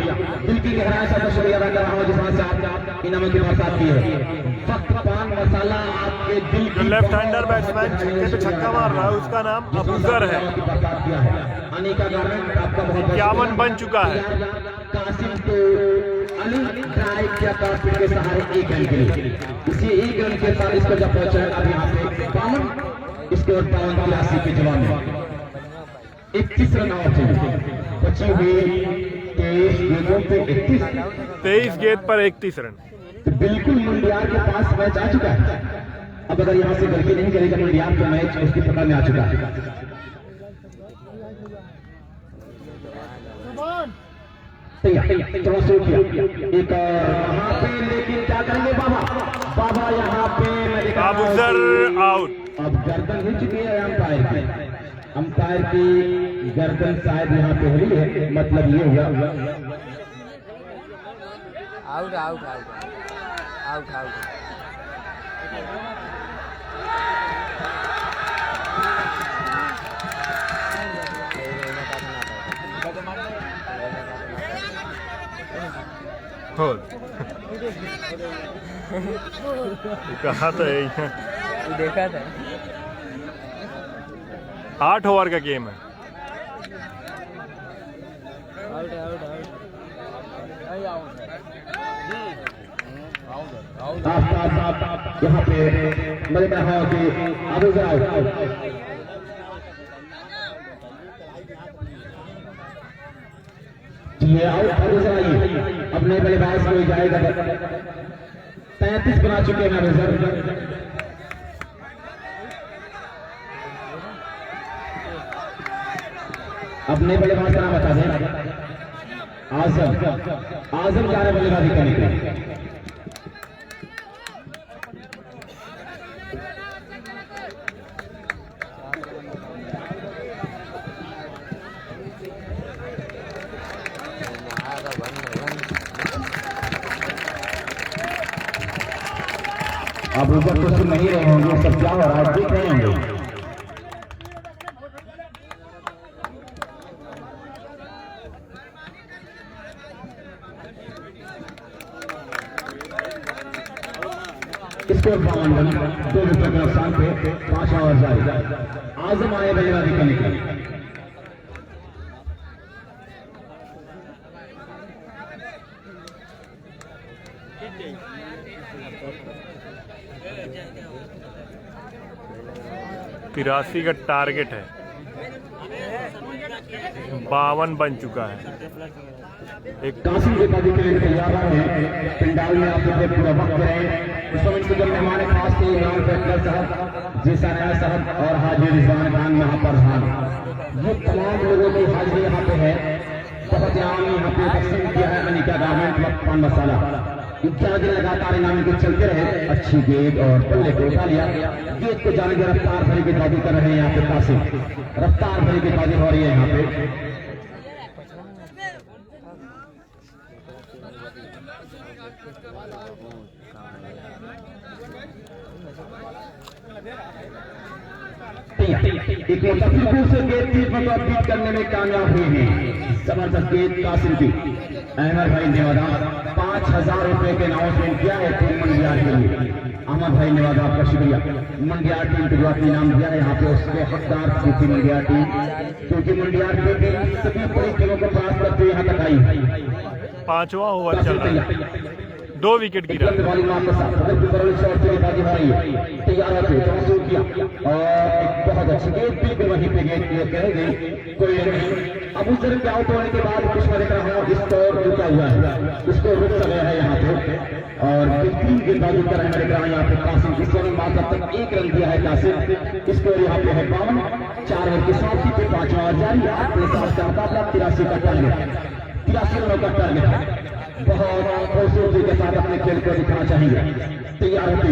दिल की गहराई से शुक्रिया अदा कर रहा हूँ जिसमें से आप इनामों की बरसात की है। फक्त पान मसाला आपके दिल जो लेफ्ट हैंडर बैट्समैन छक्के पे छक्का मार रहा है उसका नाम अबूजर है। अनिका गार्मेंट आपका बहुत 51 बन चुका है। कासिम तो अली ड्राइव किया कारपेट के सहारे 1 रन के लिए। इसी 1 रन के साथ इसको जब पहुंचा है अब यहाँ पे 52 स्कोर 52 के जवाब में 31 रन आउट थे। बची हुई 23 गेंदों पे 23 गेंद पर 31 रन। तो बिल्कुल मंडियार के पास मैच आ चुका है। अब अगर यहाँ से गलती नहीं करेगा मंडियार का मैच उसकी पकड़ में आ चुका है। थोड़ा शुरू किया एक वहां पे, लेकिन क्या करेंगे बाबा यहाँ पे अबूजर आउट। अब गर्दन हिल चुकी है अंपायर की गर्दन शायद यहाँ पे हुई है, मतलब ये हुआ out out out out out. कहा था देखा था। 8 ओवर का गेम है। Out out out. यहाँ पे मैंने कहा कि अबूजर आउट। ये आउट अबूजर आइए, अपने बल्लेबाज को जाएगा। 33 बना चुके हैं अबूजर। अपने बल्लेबाज का नाम बता दें। आजम जा रहे बल्लेबाजी करने के लिए। आप ऊपर तो सुन नहीं रहे होंगे, सब क्या हो रहा है देख रहे होंगे। स्कोर 52 रन, 2 विकेट के नुकसान पे 5 ओवर जारी। आजम आए बल्लेबाजी करने के लिए। तिरासी का टारगेट है, 52 बन चुका है। एक कासिम बल्लेबाजी के लिए तैयार हैं। पंडाल में आप लोग पूरा वक्त रहे। इस समय के जब मेहमान खास थे इमरान फैसला साहब, जीसाना साहब और हाजी रिजवान खान महाप्रधान, ये तमाम लोगों की हाजिरी यहाँ पे है। बहुत इनाम यहाँ पे तकसीम किया है अनिका गारमेंट व पान मसाला। 11 दिन लगातार इनामी को चलते रहे। अच्छी गेंद और बल्ले को उठा लिया। गेंद को जाने के रफ्तार भरी गेंदबाजी कर रहे हैं यहाँ पे कासिम। रफ्तार भरी गेंदबाजी हो रही है यहाँ पे। एक मुस्तफिल से गेंद 30 मतलब बीट करने में कामयाब हुए हैं। जबरदस्त गेंद कासिम की। अहमद भाई नेवादा 5000 रुपए के अनाउंसमेंट किया है टीम मंडियार के लिए। अहमद भाई नेवादा आपका शुक्रिया। मंडियार टीम को जो आपने इनाम दिया है यहाँ पे उसके हकदार क्योंकि मंडियार टीम की टीम सभी बड़ी टीमों को पास करते यहाँ तक आई। 5वां ओवर चल रहा है, 2 विकेट गिरा। वाली मार के साथ शॉट से बाजी हो रही है। तैयार होते शुरू किया और एक बहुत अच्छी गेंद बिल्कुल वहीं पे गेंद क्लियर कर गई। कोई नहीं। अब उस तरह के आउट होने के बाद कुछ मैं देख रहा हूँ स्कोर रुका हुआ है, इसको रुक गया है यहाँ पे और बेहतरीन गेंदबाजी कर रहे हैं देख रहा हूँ यहाँ पे कासिम। किसी ने मात्र तक 1 रन दिया है कासिम। स्कोर यहाँ पे है 52। 4 ओवर की समाप्ति पे 5वां ओवर जारी। अपने साथ का मुकाबला 83 का टारगेट, 83 रनों का टारगेट। बहुत खूबसूरती के साथ अपने खेल को दिखाना चाहेंगे। तैयार होती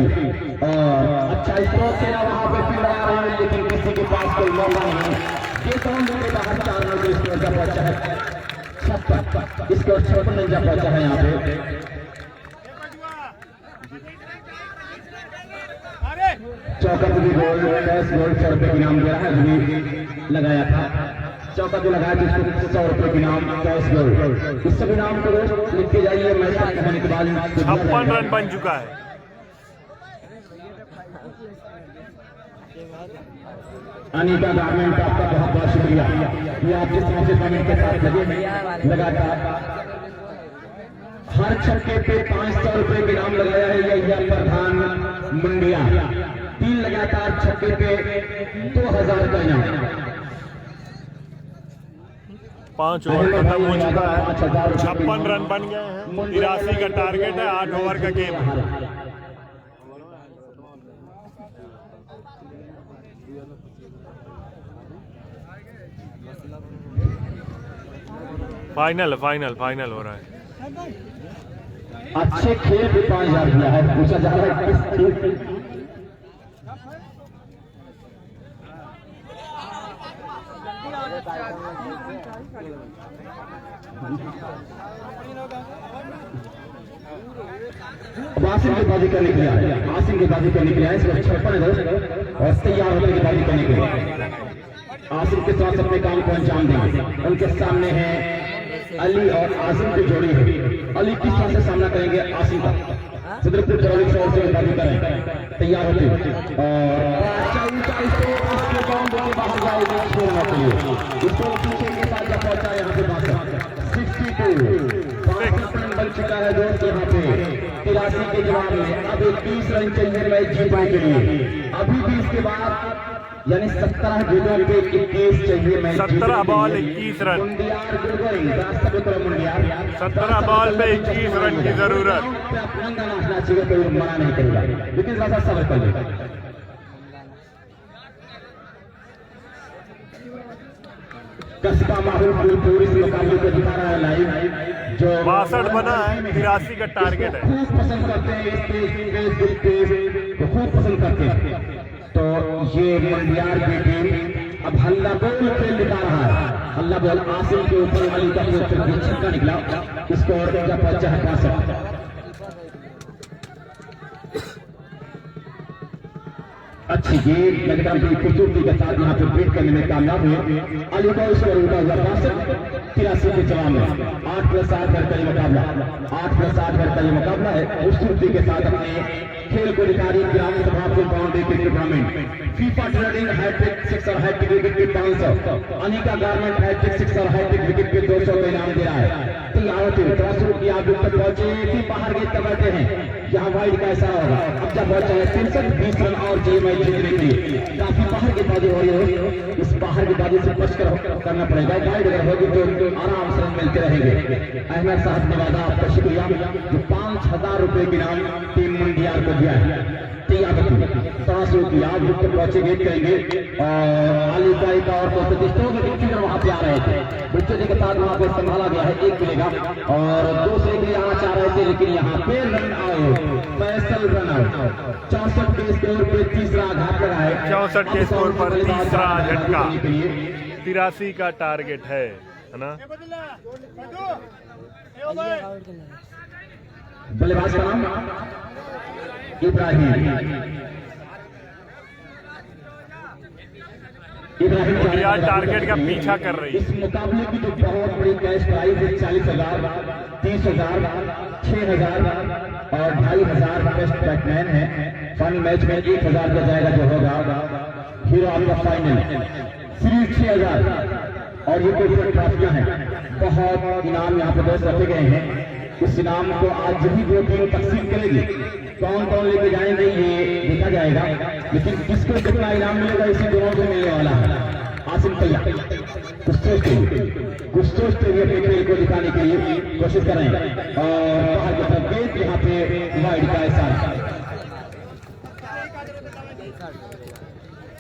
और अच्छा स्ट्रोक से वहां पे फील्ड आ रहे हैं लेकिन किसी के पास कोई मौका नहीं। ये कौन के बाहर 4 रन को स्कोर जब पहुंचा है 56। स्कोर 56 रन जब पहुंचा है यहाँ पे। चौका भी गोल 10 गोल 100 रुपए इनाम दे रहा है। अभी लगाया था चौका जो लगाया था उसको 100 रुपए के नाम 10 गोल। इस सब इनाम को रोज लिख के जाइए। मैच खत्म होने के बाद 56 रन बन चुका है। अनिका गारमेंट आपका बहुत बहुत शुक्रिया कि आप जिस तरह से पेमेंट के साथ लगे लगातार हर छक्के पे 500 रुपए के नाम लगाया है। यह प्रधान मंडिया 3 लगातार छक्के पे 2000 का इनाम। 5 ओवर खत्म हो चुका है, 56 रन बन गए हैं। 83 का टारगेट है, 8 ओवर का गेम है। फाइनल हो रहा है। अच्छे खेल भी 5000 दिया है। पूछा जा रहा है किस खेल आसिम की बाजी करने के लिए आया। आसिम की बाजी करने के लिए आया। इसको 56 है और तैयार होकर की बाजी करने के लिए आसिम के साथ अपने काम को अंजाम देंगे। उनके सामने है अली और आसिम की जोड़ी है। अली किस तरह से सामना करेंगे आसिम का। चित्रपुर चौड़ी से बाजी करें। तैयार होते बाहर जाएगा छोड़ने के लिए। इसको पीछे के साथ जब पहुंचा यहाँ पे 62 बन चुका है दोस्त यहाँ पे 83 के जवाब में। अब 21 रन चाहिए मैच जीतने के लिए। अभी भी इसके बाद यानी 17 गेंदों पे 21 चाहिए मैच। 17 ball 21 run. 17 बॉल पे 21 रन की जरूरत। नाचना चाहिए, कोई मना नहीं करेगा लेकिन ज्यादा सब्र कर लेगा। कसबा माहौल पूरी मुकाबले को दिखा रहा है लाइव। जो 62 बना है, 83 का टारगेट है। खूब पसंद करते हैं, खूब पसंद करते हैं। तो ये मंडियार की टीम अब हल्ला बोल खेल दिखा रहा है। हल्ला बोल आसिम के ऊपर वाली का छक्का निकला। स्कोर जब पहुंचा है 65। अच्छी गेंद मैदान की खूबसूरती के साथ यहाँ पे बीट करने में कामयाब हुए। अली का स्कोर उनका हुआ 83 के जवाब में 8+8 रन का ये मुकाबला। 8+8 रन का ये मुकाबला है। खूबसूरती के साथ अपने खेल को दिखा रही ग्रामीण सभा बाउंड्री के टूर्नामेंट। फीफा ट्रेडिंग हैट्रिक 6 और हैट्रिक विकेट के 500। अनिका गारमेंट हैट्रिक 6 और हैट्रिक विकेट के 200 का इनाम दे रहा है। तैयार शुरू किया तक पहुंचे फिर बाहर गेंद कर बैठे हैं। यहाँ वाइड का ऐसा होगा। अब जब पहुंचा है 63 रन और चाहिए मैच जीतने के लिए। काफी बाहर की बाजी हो रही है। इस बाहर की बाजी से बच कर करना पड़ेगा। वाइड अगर होगी तो आराम से रन मिलते रहेंगे। अहमद साहब ने वादा आपका शुक्रिया जो 5000 रुपए के नाम टीम मंडियार को दिया है। तैयार रखिए। तासों की आग विकेट पहुंचेंगे करेंगे और आलिकाई का और फिगर वहां पे आ रहे थे। बच्चों जी के साथ वहां पे संभाला गया है, एक मिलेगा और दूसरे के लिए आना चाह रहे थे, लेकिन यहाँ पे run out, Faisal run out. 64 के स्कोर पे तीसरा आघात लगा है। 64 के स्कोर पर तीसरा झटका। 83 का टारगेट है ना। बल्लेबाज का नाम इब्राहिम। मुंडियार टारगेट का पीछा कर रही है। इस मुकाबले की जो बहुत बड़ी कैश प्राइज है 40,000, 30,000, 6,000 और 2,500 बेस्ट बैट्समैन है। फाइनल मैच में 1,000 दिया जाएगा जो होगा hero of the final. Series 6,000 और ये कोई ट्रॉफियां हैं। बहुत इनाम यहाँ पे दोस्त रखे गए हैं। इस इनाम को आज भी दो टीम तकसीम करेगी। कौन कौन लेके जाएंगे ये देखा जाएगा, लेकिन किसको कितना इनाम मिलेगा इसी दोनों को मिलने वाला है। आसिम तैयार कुछ सोचते हुए अपने खेल को दिखाने के लिए कोशिश कर रहे हैं और बाहर की तरफ गेंद यहाँ पे वाइड का इशारा।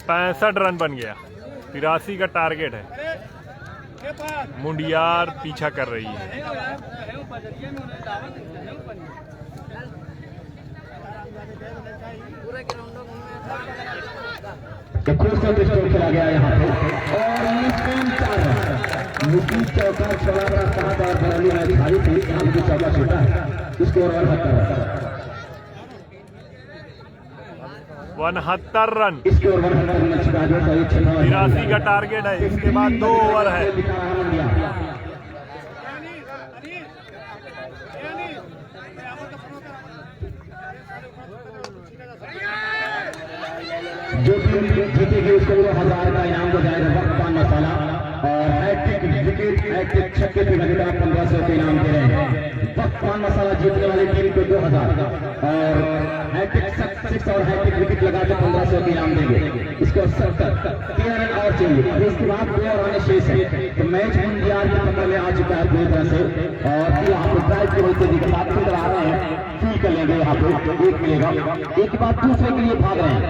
65 रन बन गया। 83 का टारगेट है। मुंडियार पीछा कर रही है। खेला गया यहाँ पे और मुस्लिम चौका छोड़ा बड़ा साथ और बरौली में खाली थी। यहाँ मुझे चौका छोटा है। Score 69 run. स्कोर 83 का टारगेट है। इसके बाद 2 ओवर है। जो टीम जीतेगी उसको 1000 का इनाम हो जाएगा। वक्त पान मसाला और हैट्रिक विकेट, हैट्रिक छक्के पे लगेगा 1500 का इनाम दे रहे हैं। वक्त पान मसाला जीतने वाली टीम को 2000 और हैट्रिक 6 और हैट्रिक विकेट लगा के 1500 का इनाम देंगे। इसको 13 रन और चाहिए। इसके बाद 2 और आने शेष है। तो मैच मुंडियार के कमरे में आ चुका है पूरी तरह से और यहाँ पे ड्राइव के वजह के साथ फील्डर आ रहे हैं। फील कर लेंगे यहाँ पे, एक मिलेगा। एक के बाद दूसरे के लिए भाग रहे हैं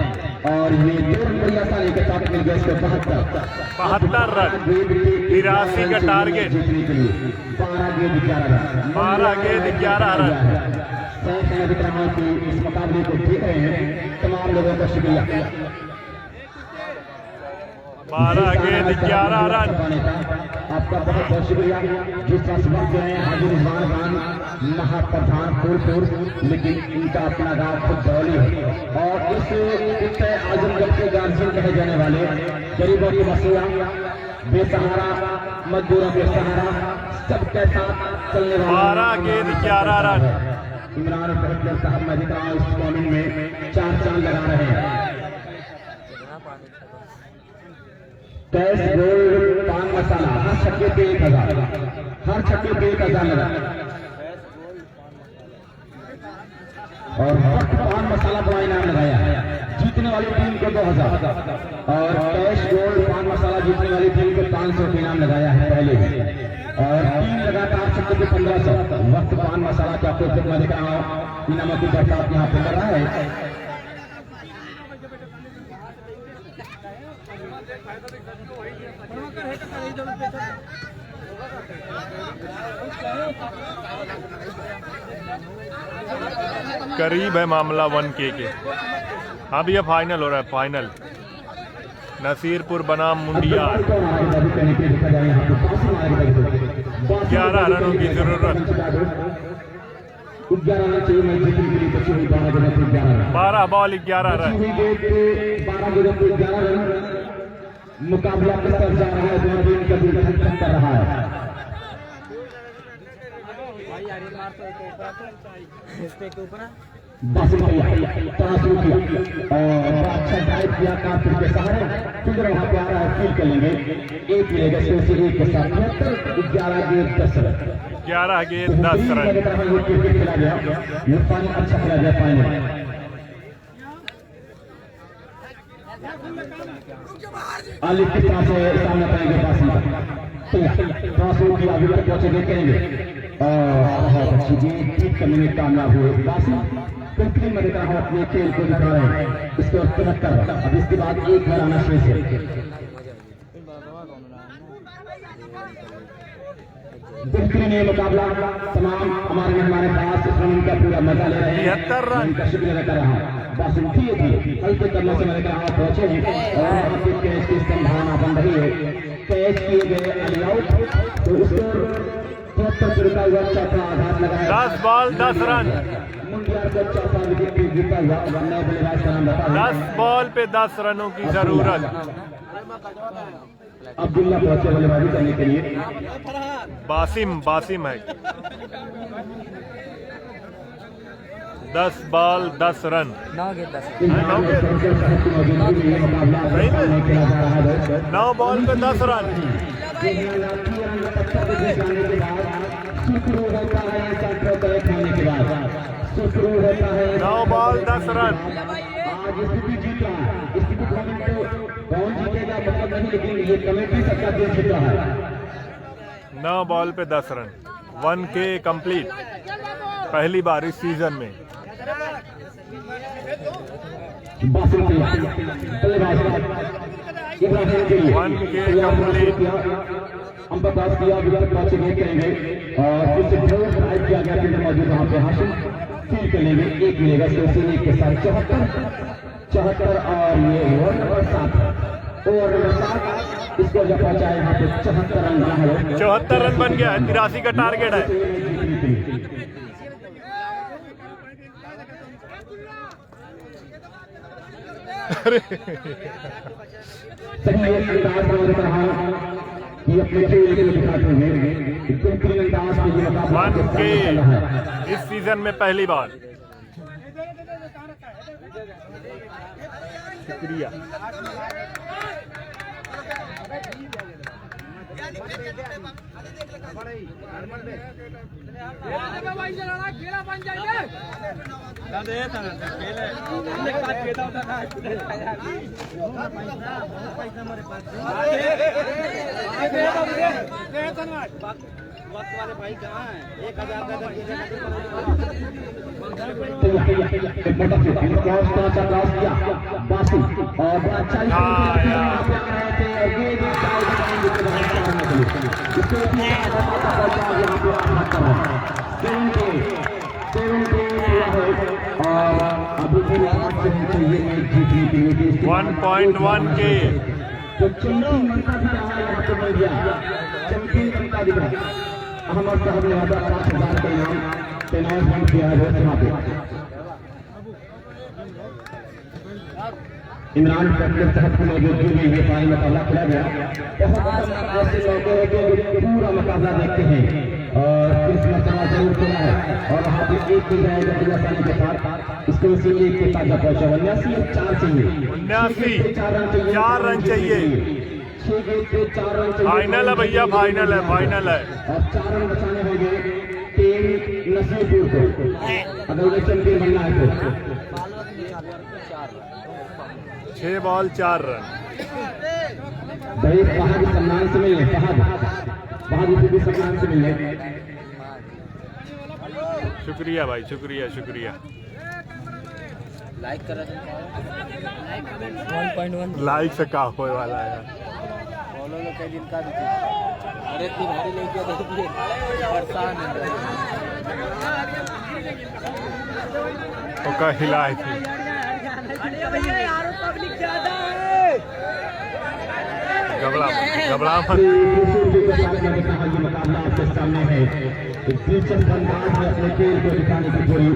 और ये 2 रन बड़ी आसानी के साथ मिल गया। इसको 72 रन। 83 का टारगेट। 12 गेंद 11 रन। इस मुकाबले को देख रहे हैं तमाम लोगों का शुक्रिया। 12 गेंद 11 रन। आपका बहुत बहुत शुक्रिया। जिस तरह से वक्त है हाजी रिजवान खान महाप्रधान फूलपुर, लेकिन इनका अपना गांव खुद दौली है और इस आजमगढ़ के गार्जियन कहे जाने वाले गरीबों की मसला, बेसहारा मजदूरों के सहारा सबके साथ चलने वाले 12 गेंद 11 रन। इमरान साहब मैं दिख रहा हूँ इस कॉलिंग में 4 चांद लगा रहे हैं। कैश गोल्ड पान मसाला हर छक्के पे 1000, हर छक्के पे 1000 लगा और वक्त पान मसाला बड़ा इनाम लगाया है। जीतने वाली टीम को 2000 और कैश गोल्ड पान मसाला जीतने वाली टीम को 500 का इनाम लगाया है पहले ही और 3 लगातार छक्के पे 1500। वक्त पान मसाला का आपको मैं दिख रहा हूँ इनामों की बरसात यहाँ पे कर रहा है। करीब है मामला 1K के। अब ये फाइनल हो रहा है। फाइनल नसीरपुर बनाम मुंडियार। 11 रनों की जरूरत। 12 बॉल 11 रन। मुकाबला किस तरफ जा रहा है दोनों टीम का दिल धड़कन कर रहा है। बासिल भैया शुरू किया और अच्छा ड्राइव किया काफिर के सहारे फिर वहां पे आ रहा है। फील कर लेंगे एक मिलेगा से एक के साथ 11 गेंद 10 रन। 11 गेंद 10 रन। खेला गया ये फाइनल अच्छा खेला गया। फाइनल आलिफ के पास सामने पाएंगे बासिल बासिल की अभी तक पहुंचे करेंगे और बहुत अच्छी गेंद ठीक करने में कामयाब हुए बासिल। बेहतरीन मैं देख रहा हूँ अपने खेल को दिखा रहे हैं। इसके बाद 73। अब इसके बाद एक बार आना शेष है। बेहतरीन ये मुकाबला तमाम हमारे मेहमान खास का पूरा मजा ले रहे हैं। 73 रन। उनका शुक्रिया अदा कर रहा हूँ। बस धीरे धीरे हल्के करने से मैंने कहा पहुंचे हैं और यहाँ पे कैच की संभावना बन रही है। कैच किए गए ऑल आउट तो स्कोर 73 रुका हुआ चौथा आघात लगाया। 10 बॉल 10 रन। मुंडियार को चौथा विकेट पे जीता हुआ नए बल्लेबाज का नाम बता 10 बॉल पे 10 रनों की जरूरत। अब्दुल्ला पहुंचे बल्लेबाजी करने के लिए। बासिम है। 10 बॉल 10 रन। 9 के 10 9 बॉल पे 10 रन। शुरू होता है 9 बॉल 10 रन। आज स्थिति जीता। स्थिति कौन जीतेगा मतलब नहीं, लेकिन ये कमेटी सबका दिल जीता है। 9 बॉल पे 10 रन। 1K कंप्लीट पहली बार इस सीजन में। 1K complete. अंपायर किया विकेट पहुंचे नहीं करेंगे और फिर से ड्राइव किया गया फील्डर मौजूद वहां पे हासिल फील कर लेंगे। एक मिलेगा स्पेशली के साथ 74 और ये ओवर नंबर 7 इसको जब पहुंचा है यहाँ पे 74 रन बना है। 74 रन बन गया है। 83 का टारगेट है। ये अपने खेल को दिखाते हुए बेहतरीन अंदाज में ये मुकाबला 1K इस सीजन में पहली बार। शुक्रिया। भाई कहाँ है 1000 1.1K तो चमकी मनता भी रहा है यहाँ पे मिल गया। चमकी मनता दिख रहा है। अहमद साहब ने यहाँ पर 5000 का इनाम तैनात किया है यहाँ पे। इमरान फैक्टर साहब की मौजूदगी में ये फाइनल मुकाबला खेला गया। बहुत ऐसे मौके हैं कि पूरा मुकाबला देखते हैं और इस मसला जरूर खेला है और वहाँ पे एक भी जाएगा आसानी के साथ इसको इसीलिए के ताजा पहुंचा 79 4 चाहिए 4 रन चाहिए। 6 गेंद पे 4 रन चाहिए। फाइनल है भैया, फाइनल है और 4 रन बचाने होंगे टीम नसीबपुर को अगर ये चैंपियन बनना है तो। 6 बॉल 4 रन। भाई फहद सम्मान से मिले फहद भी सम्मान से मिले। शुक्रिया भाई, शुक्रिया शुक्रिया। लाइक कर 1.1 लाइक से का होने वाला है। फॉलो लोग के दिन का अरे इतनी भारी लेके देखिए परेशान है। ओका हिलाए थी। घबरा मत। मुकाबला आपके सामने है। दिलचस्प अंदाज में अपने खेल को दिखाने की पूरी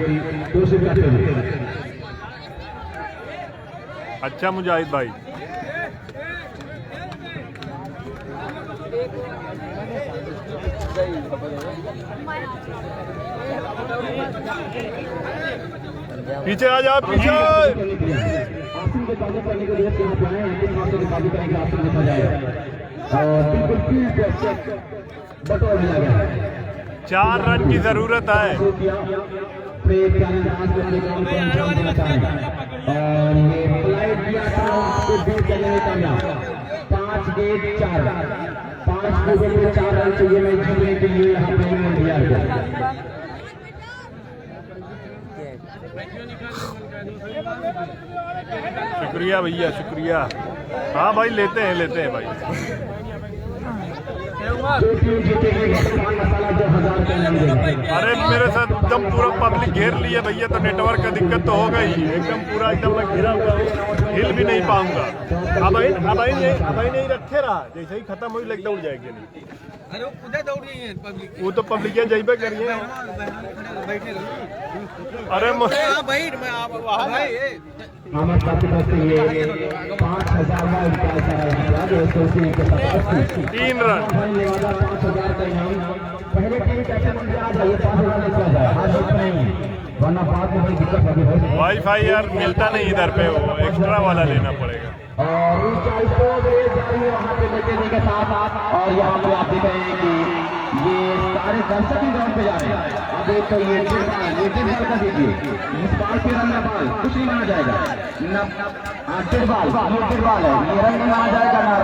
कोशिश करते हैं। अच्छा मुजाहिद भाई। पीछे आ जाओ, पीछे। आसिम को काबू करने के लिए यहाँ पे आए हैं। किस हाथ से काबू करेंगे आसिम देखा जाएगा और बिल्कुल फील्ड पे बटोर दिया गया। 4 रन की जरूरत है। और ये फ्लाइट दिया था उसको बीट करने में कामयाब। 5 गेंद 4 गेंद में 4 रन चाहिए मैं जीतने के लिए यहाँ पे इंडिया को। शुक्रिया भैया, शुक्रिया। हाँ भाई, लेते हैं भाई। अरे मेरे साथ एकदम पूरा पब्लिक घेर लिया भैया, तो नेटवर्क का दिक्कत तो होगा ही। एकदम पूरा एकदम मैं घिरा हुआ हूँ, हिल भी नहीं पाऊंगा। अब नहीं रखे रहा, जैसे ही खत्म हुई लग दौड़ जाएगी। नहीं, अरे वो खुदा दौड़ रही है पब्लिक, वो तो पब्लिक जाइबे करिए। अरे भाई मैं आप भाई हमारे साथ ये 5000 3 रन। 5000 का इनाम। पहले टीम कैसे बन गया, 5000 निकला जाए आज नहीं, वरना बाद में बड़ी दिक्कत होगी। वाईफाई यार मिलता नहीं इधर पे, वो एक्स्ट्रा वाला लेना पड़ेगा। और ऊंचाई को वहाँ पे लेने के साथ, और यहाँ पे आप देख रहे हैं कि ये सारे दर्शक ही ग्राउंड पे जा रहे हैं। अब एक तो ये बॉल का दीजिए, इस बॉल पे रन बॉल कुछ नहीं माना जाएगा। डेढ़ बॉल है, ये रन नहीं माना जाएगा ना।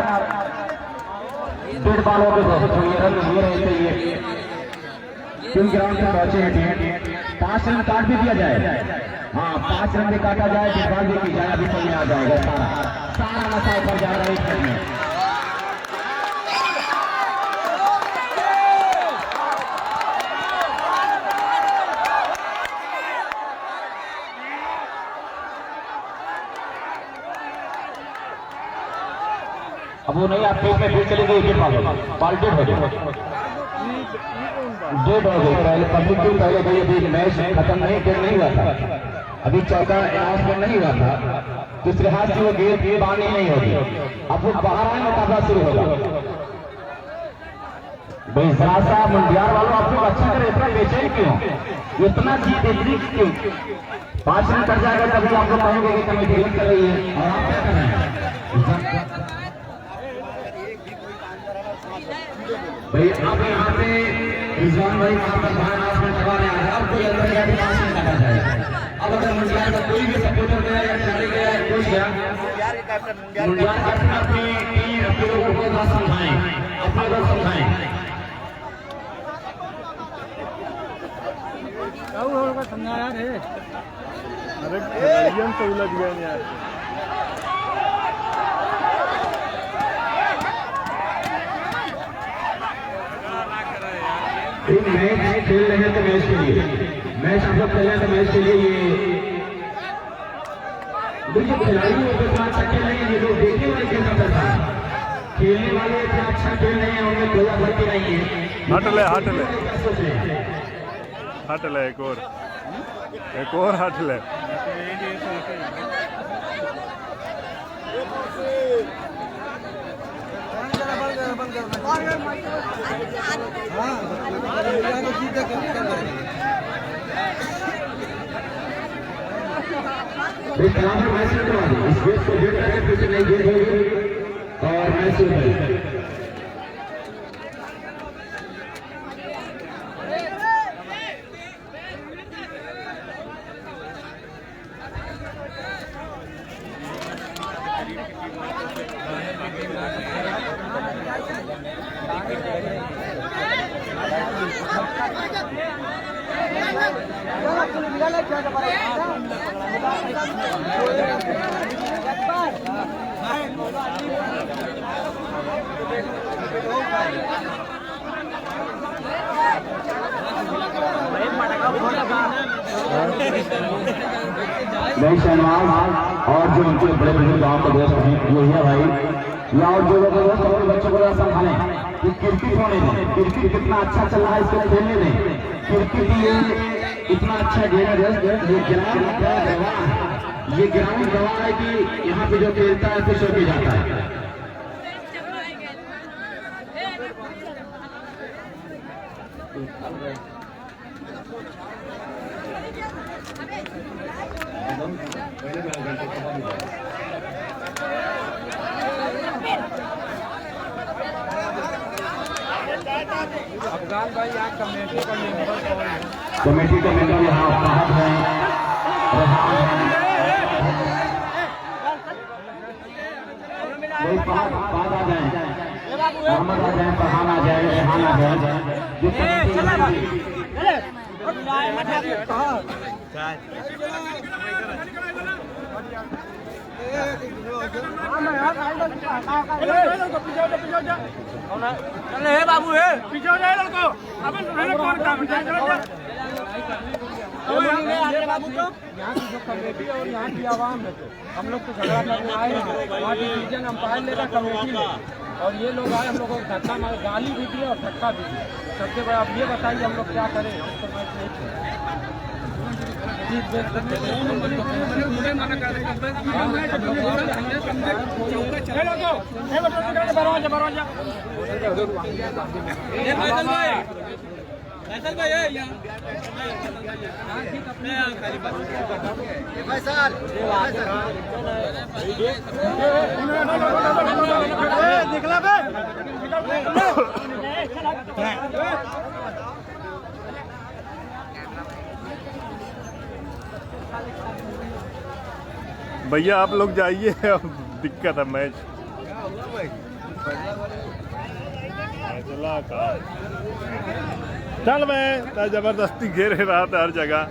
डेढ़ बॉलों पे ये रन हो रहे थे। टीम ग्राउंड पे पहुंचे हैं, 5 रन काट भी दिया जाए। हाँ, 5 रन भी काटा जाए, डेढ़ बॉल भी की जाए, अभी तो आ जाएगा। सारा नशा ऊपर जा रहा है इस में। अब वो नहीं, आप पेज में फिर चले गए, बॉल डेड हो गई। पहले पब्लिक की पहले भाई अभी मैच खत्म नहीं हुआ था, अभी चौथा अनाउंसमेंट नहीं हुआ था, तो इस लिहाज से वो गेम बानी नहीं होगी। अब वो बाहर आए, मुकाबला शुरू होगा। भाई जरा सा मुंडियार वालों, आप लोग अच्छा करें, इतना बेचैन क्यों, इतना जीत इतनी क्यों? 5 रन कर जाएगा तभी आप लोग कहेंगे कि कमेटी गेम कर रही है, और आप क्या कर रहे हैं भाई? अब यहाँ पे रिजवान भाई वहाँ पर बाहर आसमान करवाने आ रहे हैं, अब कोई अंदर गया तो आसमान काटा जाएगा। अब अगर मुंडियार का कोई भी सपोर्टर गया या खिलाड़ी गया या कोई गया, मुंडियार कैप्टन अपने लोगों को समझाएं, अपने लोग समझाएं। समझा यार है, अरे खिलाड़ियों से उलझ गए यार। मैच खेल रहे हैं तो मैच के लिए, मैच आप लोग खेल रहे हैं तो मैच के लिए। ये देखिए खिलाड़ी इतना अच्छा खेल रहे हैं, ये लोग देखने वाले खेल करता है, खेलने वाले इतना अच्छा खेल रहे हैं, उनमें कोई भर्ती नहीं है। हट ले एक और हट ले। मैच करवा दी, इस गेट को गेट करके फिर से नई गेट होगी और मैच शुरू होगी। भाई शहनाज और जो उनके बड़े बड़े गांव के दोस्त हैं वो है भाई, या और जो लोग अपने बच्चों को समझाने कि क्रिकेट होने दें, क्रिकेट कितना अच्छा चल रहा है इसको खेलने दें। क्रिकेट ये इतना अच्छा गेम है, ये ग्राउंड गवाह है कि यहाँ पे जो खेलता है खुश होकर जाता है। अफगान भाई यहाँ कमेटी का मेंबर कौन है? कमेटी का मेंबर यहाँ साहब हैं, कोई बात आ जाए, मोहम्मद आ जाए, फरहान आ जाए, रेहान आ जाए, चले हे बाबू हे पीछे हो जाए लड़को अब कौन काम बाबू तो यहाँ की जो कमेटी और यहाँ की आवाम है तो हम लोग तो झगड़ा करने आए हैं वहाँ डिसीजन अंपायर लेगा कमेटी में और ये लोग आए हम लोगों को धक्का मारे गाली भी दी और धक्का भी दी सबसे बड़ा अब ये बताइए हम लोग क्या करें हम तो मैच नहीं भैया आप लोग जाइए, अब दिक्कत है मैच चल मैं जबरदस्ती घेरे रहा था हर जगह।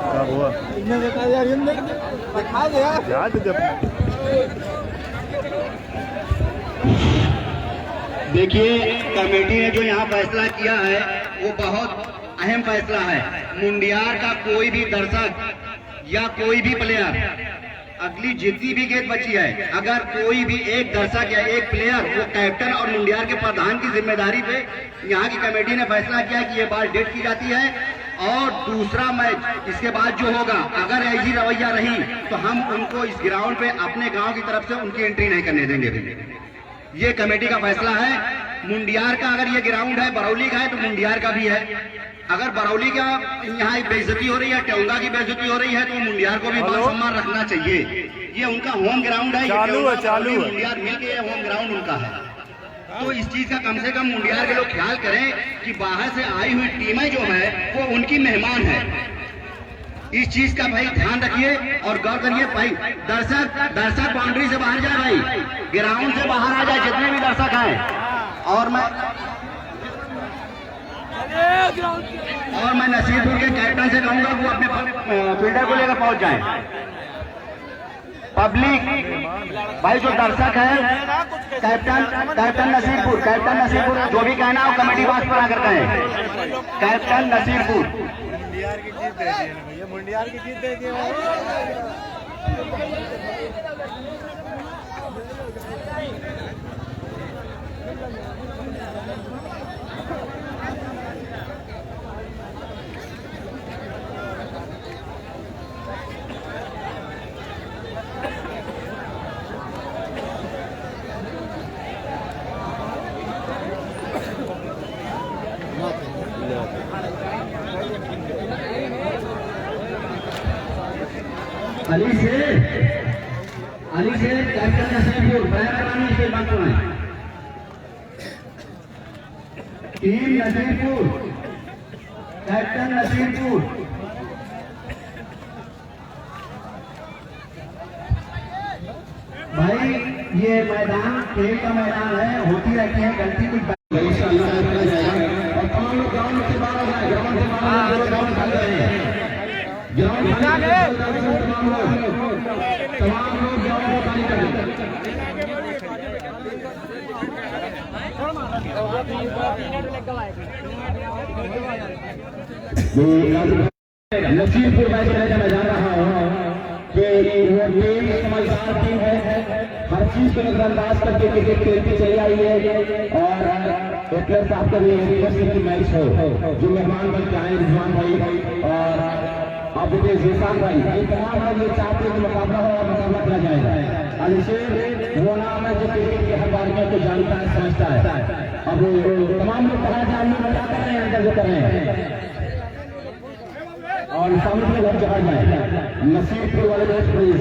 क्या हुआ? याद जब देखिए कमेटी ने जो यहाँ फैसला किया है वो बहुत अहम फैसला है। मुंडियार का कोई भी दर्शक या कोई भी प्लेयर अगली जितनी भी गेंद बची है अगर कोई भी एक दर्शक या एक प्लेयर वो कैप्टन और मुंडियार के प्रधान की जिम्मेदारी पे यहाँ की कमेटी ने फैसला किया कि ये बात डेट की जाती है और दूसरा मैच इसके बाद जो होगा अगर ऐसी रवैया रही तो हम उनको इस ग्राउंड पे अपने गांव की तरफ से उनकी एंट्री नहीं करने देंगे। ये कमेटी का फैसला है। मुंडियार का अगर ये ग्राउंड है बरौली का है तो मुंडियार का भी है। अगर बरौली का यहाँ बेइज्जती हो रही है टोंगा की बेइज्जती हो रही है तो मुंडियार को भी मान सम्मान रखना चाहिए। ये उनका होम ग्राउंड है, चालू है मुंडियार मिलके ये होम ग्राउंड उनका है। तो इस चीज का कम से कम मुंडियार के लोग ख्याल करें कि बाहर से आई हुई टीमें जो है वो उनकी मेहमान है। इस चीज का भाई ध्यान रखिए और गौर करिए। भाई दर्शक बाउंड्री से बाहर जाए, भाई ग्राउंड से बाहर आ जाए जितने भी दर्शक हैं। और मैं नसीरपुर के कैप्टन से कहूंगा वो अपने फील्डर को लेकर पहुंच जाए। पब्लिक भाई जो दर्शक है कैप्टन नसीरपुर जो भी कहना हो कमेटी बॉक्स पर आकर कहें। कैप्टन नसीरपुर मुंडियार की जीत दे दिए अली से कैप्टन नसीरपुर बैरानी से बात है। टीम नसीरपुर कैप्टन नसीरपुर भाई ये मैदान खेल का मैदान है, होती रहती है गलती कुछ और तमाम लोग ग्राउंड से बाहर हो जाए, ग्राउंड से बाहर ग्राउंड खाली रहे हैं। तमाम लोग ग्राउंड को खाली करें। नसीरपुर मैच खेलने मैं जा रहा हूँ कि वो टीम समझदार टीम है, हर चीज को नजरअंदाज करके क्रिकेट खेलती चली आई है। और एकलर साहब का भी की मैच हो जो मेहमान बन के आए रिजवान भाई और आप जीसान भाई ये तमाम भाई ये चाहते हैं मुकाबला हो और मुकाबला किया जाएगा। अलीशेर वो नाम है जो क्रिकेट की हर बारियों को जानता है समझता है। अब तमाम लोग कहा जानने बता कर रहे हैं अंदर जो कर रहे हैं और सामने से घर चढ़ा जाए। नसीरपुर वाले मैच मेरी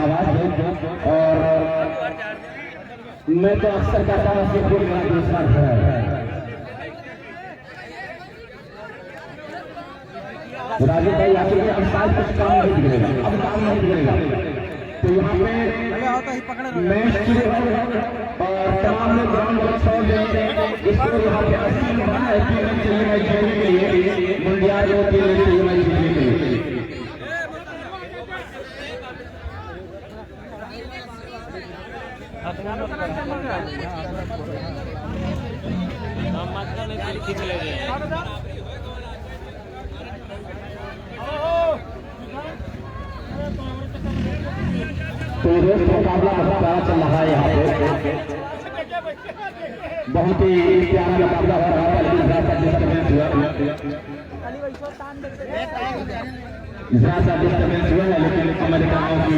आवाज है और मैं तो अक्सर कहता हूँ नसीरपुर मेरा दूसरा घर है। राजू भाई आखिर में अब शायद कुछ काम नहीं बिगड़ेगा, अब काम नहीं बिगड़ेगा। तो यहाँ पे मैच शुरू हो और तमाम लोग ग्राउंड का शॉट दें। इसको यहाँ पे 80 बना है, 3 रन चाहिए मैच जीतने के लिए। मुंडियार को 3 रन चाहिए मैच जीतने के लिए। तो रोज मुकाबला बहुत प्यारा चल रहा है यहाँ पे, बहुत ही प्यारा मुकाबला हो रहा है। लेकिन जरा सा डिस्टर्बेंस हुआ है, लेकिन अमेरिकाओं की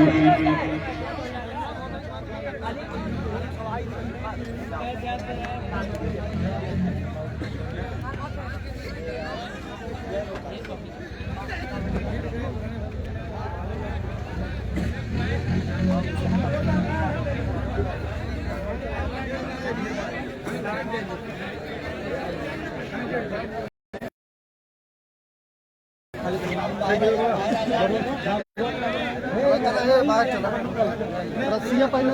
रस्सियाँ पहले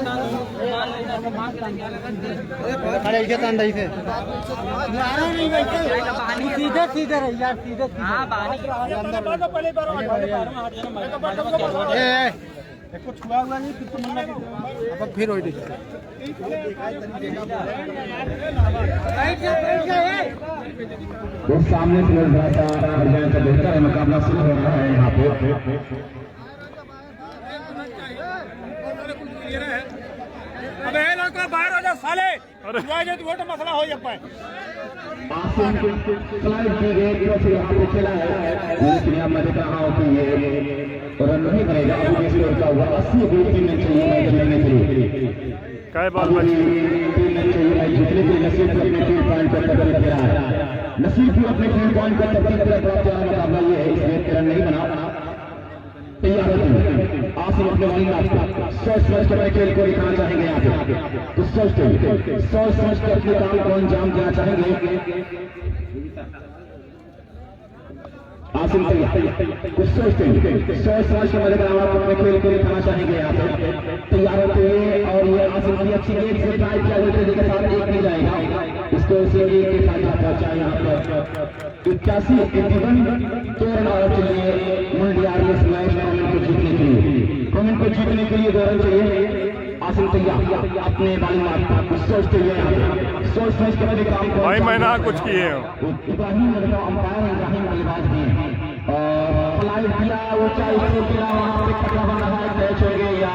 खड़े के तंदई से सीधे सीधे रही यार, सीधे कुछ हुआ हुआ नहीं, अब फिर हो वो सामने से बेहतर है। मुकाबला शुरू हो रहा है यहाँ पे। अबे लड़का बाहर हो जा साले, अरे तो वोट मसला हो जाए। आसिम फ्लाइट की गई तो यहाँ पे चला है, लेकिन यहाँ मैं देख रहा हूँ कि ये रन नहीं बनेगा। अभी स्कोर का हुआ 80 गोल टीम चाहिए मैच जीतने के लिए। काय बाल बची टीम में चाहिए मैच जीतने के लिए। नसीब को अपने 3 पॉइंट पर तब्दील कर रहा है। नसीब को अपने 3 पॉइंट पर तब्दील कर रहा है। मुकाबला ये है, इसमें रन नहीं बना। तैयार होती आसिम अपने वाली सोच समझ कर अपने खेल को दिखाना चाहेंगे यहाँ पे। तो सोच समझ कर अपने काम को अंजाम देना चाहेंगे। आसिम कुछ सोच समझ कर अपने खेल को दिखाना चाहेंगे यहाँ पे। तैयार होते हुए और ये आसिम की अच्छी एक से ड्राइव किया हुआ के साथ एक नहीं जाएगा। इसको उसे एक के फायदा पहुंचा यहाँ पर 81 2 रन और चाहिए मुंडियार इस मैच टूर्नामेंट को जीतने के लिए। टूर्नामेंट को जीतने के लिए 2 रन चाहिए। आसिम तैयार अपने बाली मार कुछ सोचते हुए सोच समझ कर काम को भाई मैंने कुछ किए इब्राहिम अंपायर इब्राहिम बल्लेबाज भी और फ्लाइट किया ऊंचाई से गिरा, वहां पे खतरा बन रहा है। कैच हो गया या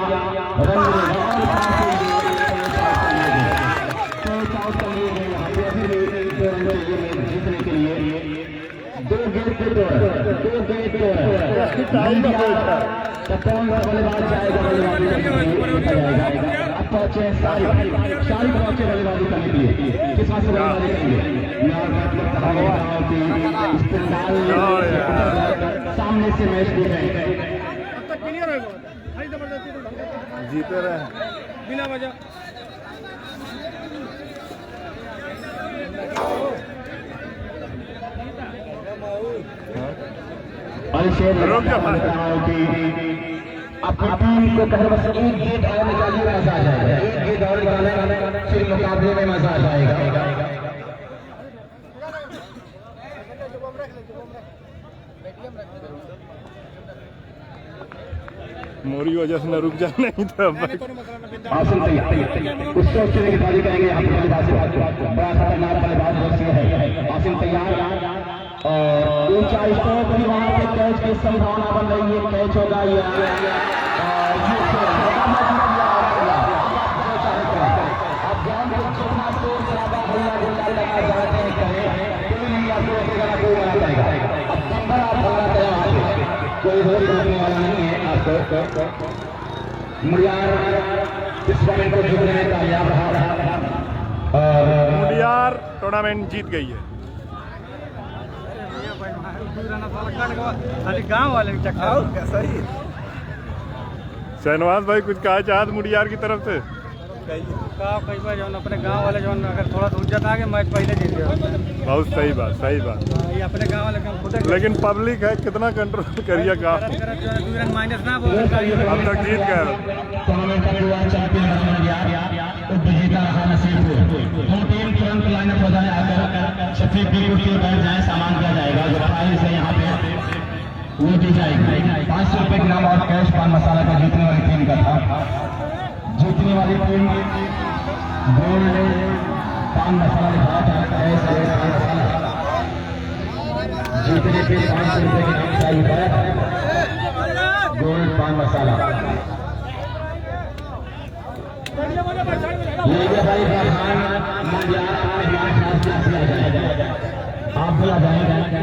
जीतने के लिए 2 गेट पे 2 कप्तान का बल्लेबाज जाएगा, बल्लेबाजी अब पहुंचे सारी पहुंचे बल्लेबाजी करने के लिए। किस बात से बल्लेबाजी करेंगे? सामने से मैच देख रहे हैं। जीते रहे बिना वजह अपनी टीम को कहे बस एक गेट और निकालिए, मजा आ जाएगा। एक गेट और निकालेगा फिर मुकाबले में मजा आ जाएगा। मोरी वजह से न रुक जाना नहीं था। आसिम तैयार कुछ सोचने की बाजी करेंगे। बड़ा खतरनाक बल्लेबाज है आसिम तैयार और ऊंचा स्टॉप भी वहां पे कैच की संभावना बन रही है। कैच होगा कोई रोकने वाला नहीं है आपको। मुंडियार इस टूर्नामेंट को जीतने में कामयाब रहा। मुंडियार टूर्नामेंट जीत गई है। गाँव वाले शहनवाज भाई कुछ कहा चाहत मुंडियार की तरफ से? कई बार जो अपने गांव वाले जो अगर थोड़ा दूर जाता है मैच पहले जीत गया। बहुत सही बात, सही बात। ये अपने गांव वाले खुद लेकिन पब्लिक है, कितना कंट्रोल करिए का, माइनस ना बोल अब तक जीत गए। टूर्नामेंट का युवा चैंपियन बन गया, उपविजेता रहा नसीबपुर। हम टीम तुरंत लाइनअप हो जाए, आकर सफेद की कुर्सी पर बैठ जाए, सामान दिया जाएगा। जो प्राइस है यहाँ पे वो दी जाएगी। 500 रुपए के नाम और कैश पान मसाला का जीतने वाली टीम का था। जीतने वाली टीम गोल्ड पान मसाला लिखा था, कैश पान मसाला। जीतने के 500 रुपए के नाम चाहिए गोल्ड पान मसाला। ये भाई आप बुला जाएंगे।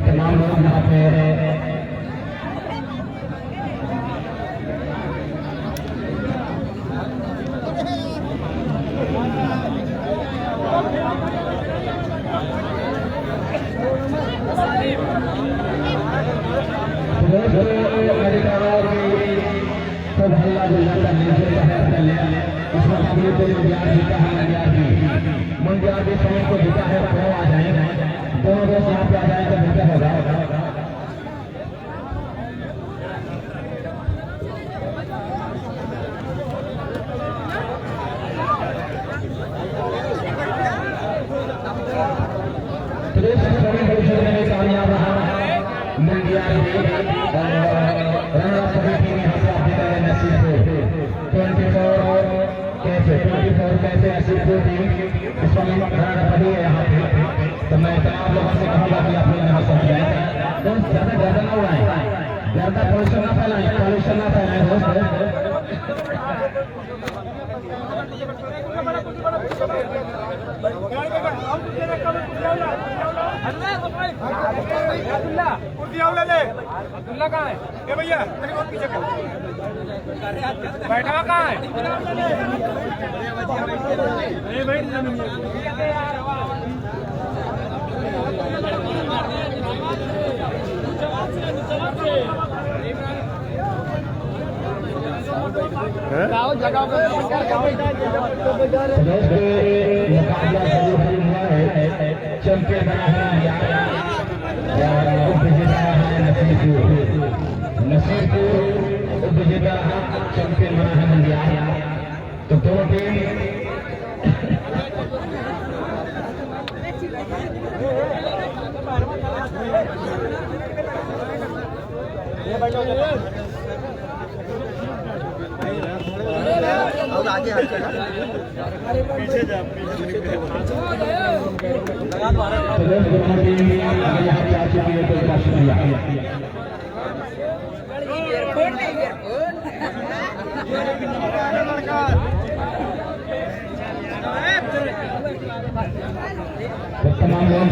तमाम लोग यहाँ पे मंडियार समय को जीता है, आ जाएंगे दोनों दोस्त यहाँ पे आ जाए तो बेहतर होगा। कामयाब रहा मंडियार कैसे नसीबपुर टीम इस समय पड़ी है यहाँ पे। तो मैं तमाम लोगों से कहूँगा कि आप लोग यहाँ समझ जाए, दोस्त ज़्यादा गर्दा ना उड़ाएं, ज़्यादा पॉल्यूशन ना फैलाएं, पॉल्यूशन ना फैलाएं दोस्त। अब्दुल्ला कहाँ है? ए भैया पीछे बैठा कहाँ है? जगह चैंपियन बना है उपविजेता है नसीबपुर उपविजेता चैंपियन बना है मंडियार। तो दोनों टीम आगे पीछे जा तमाम लोग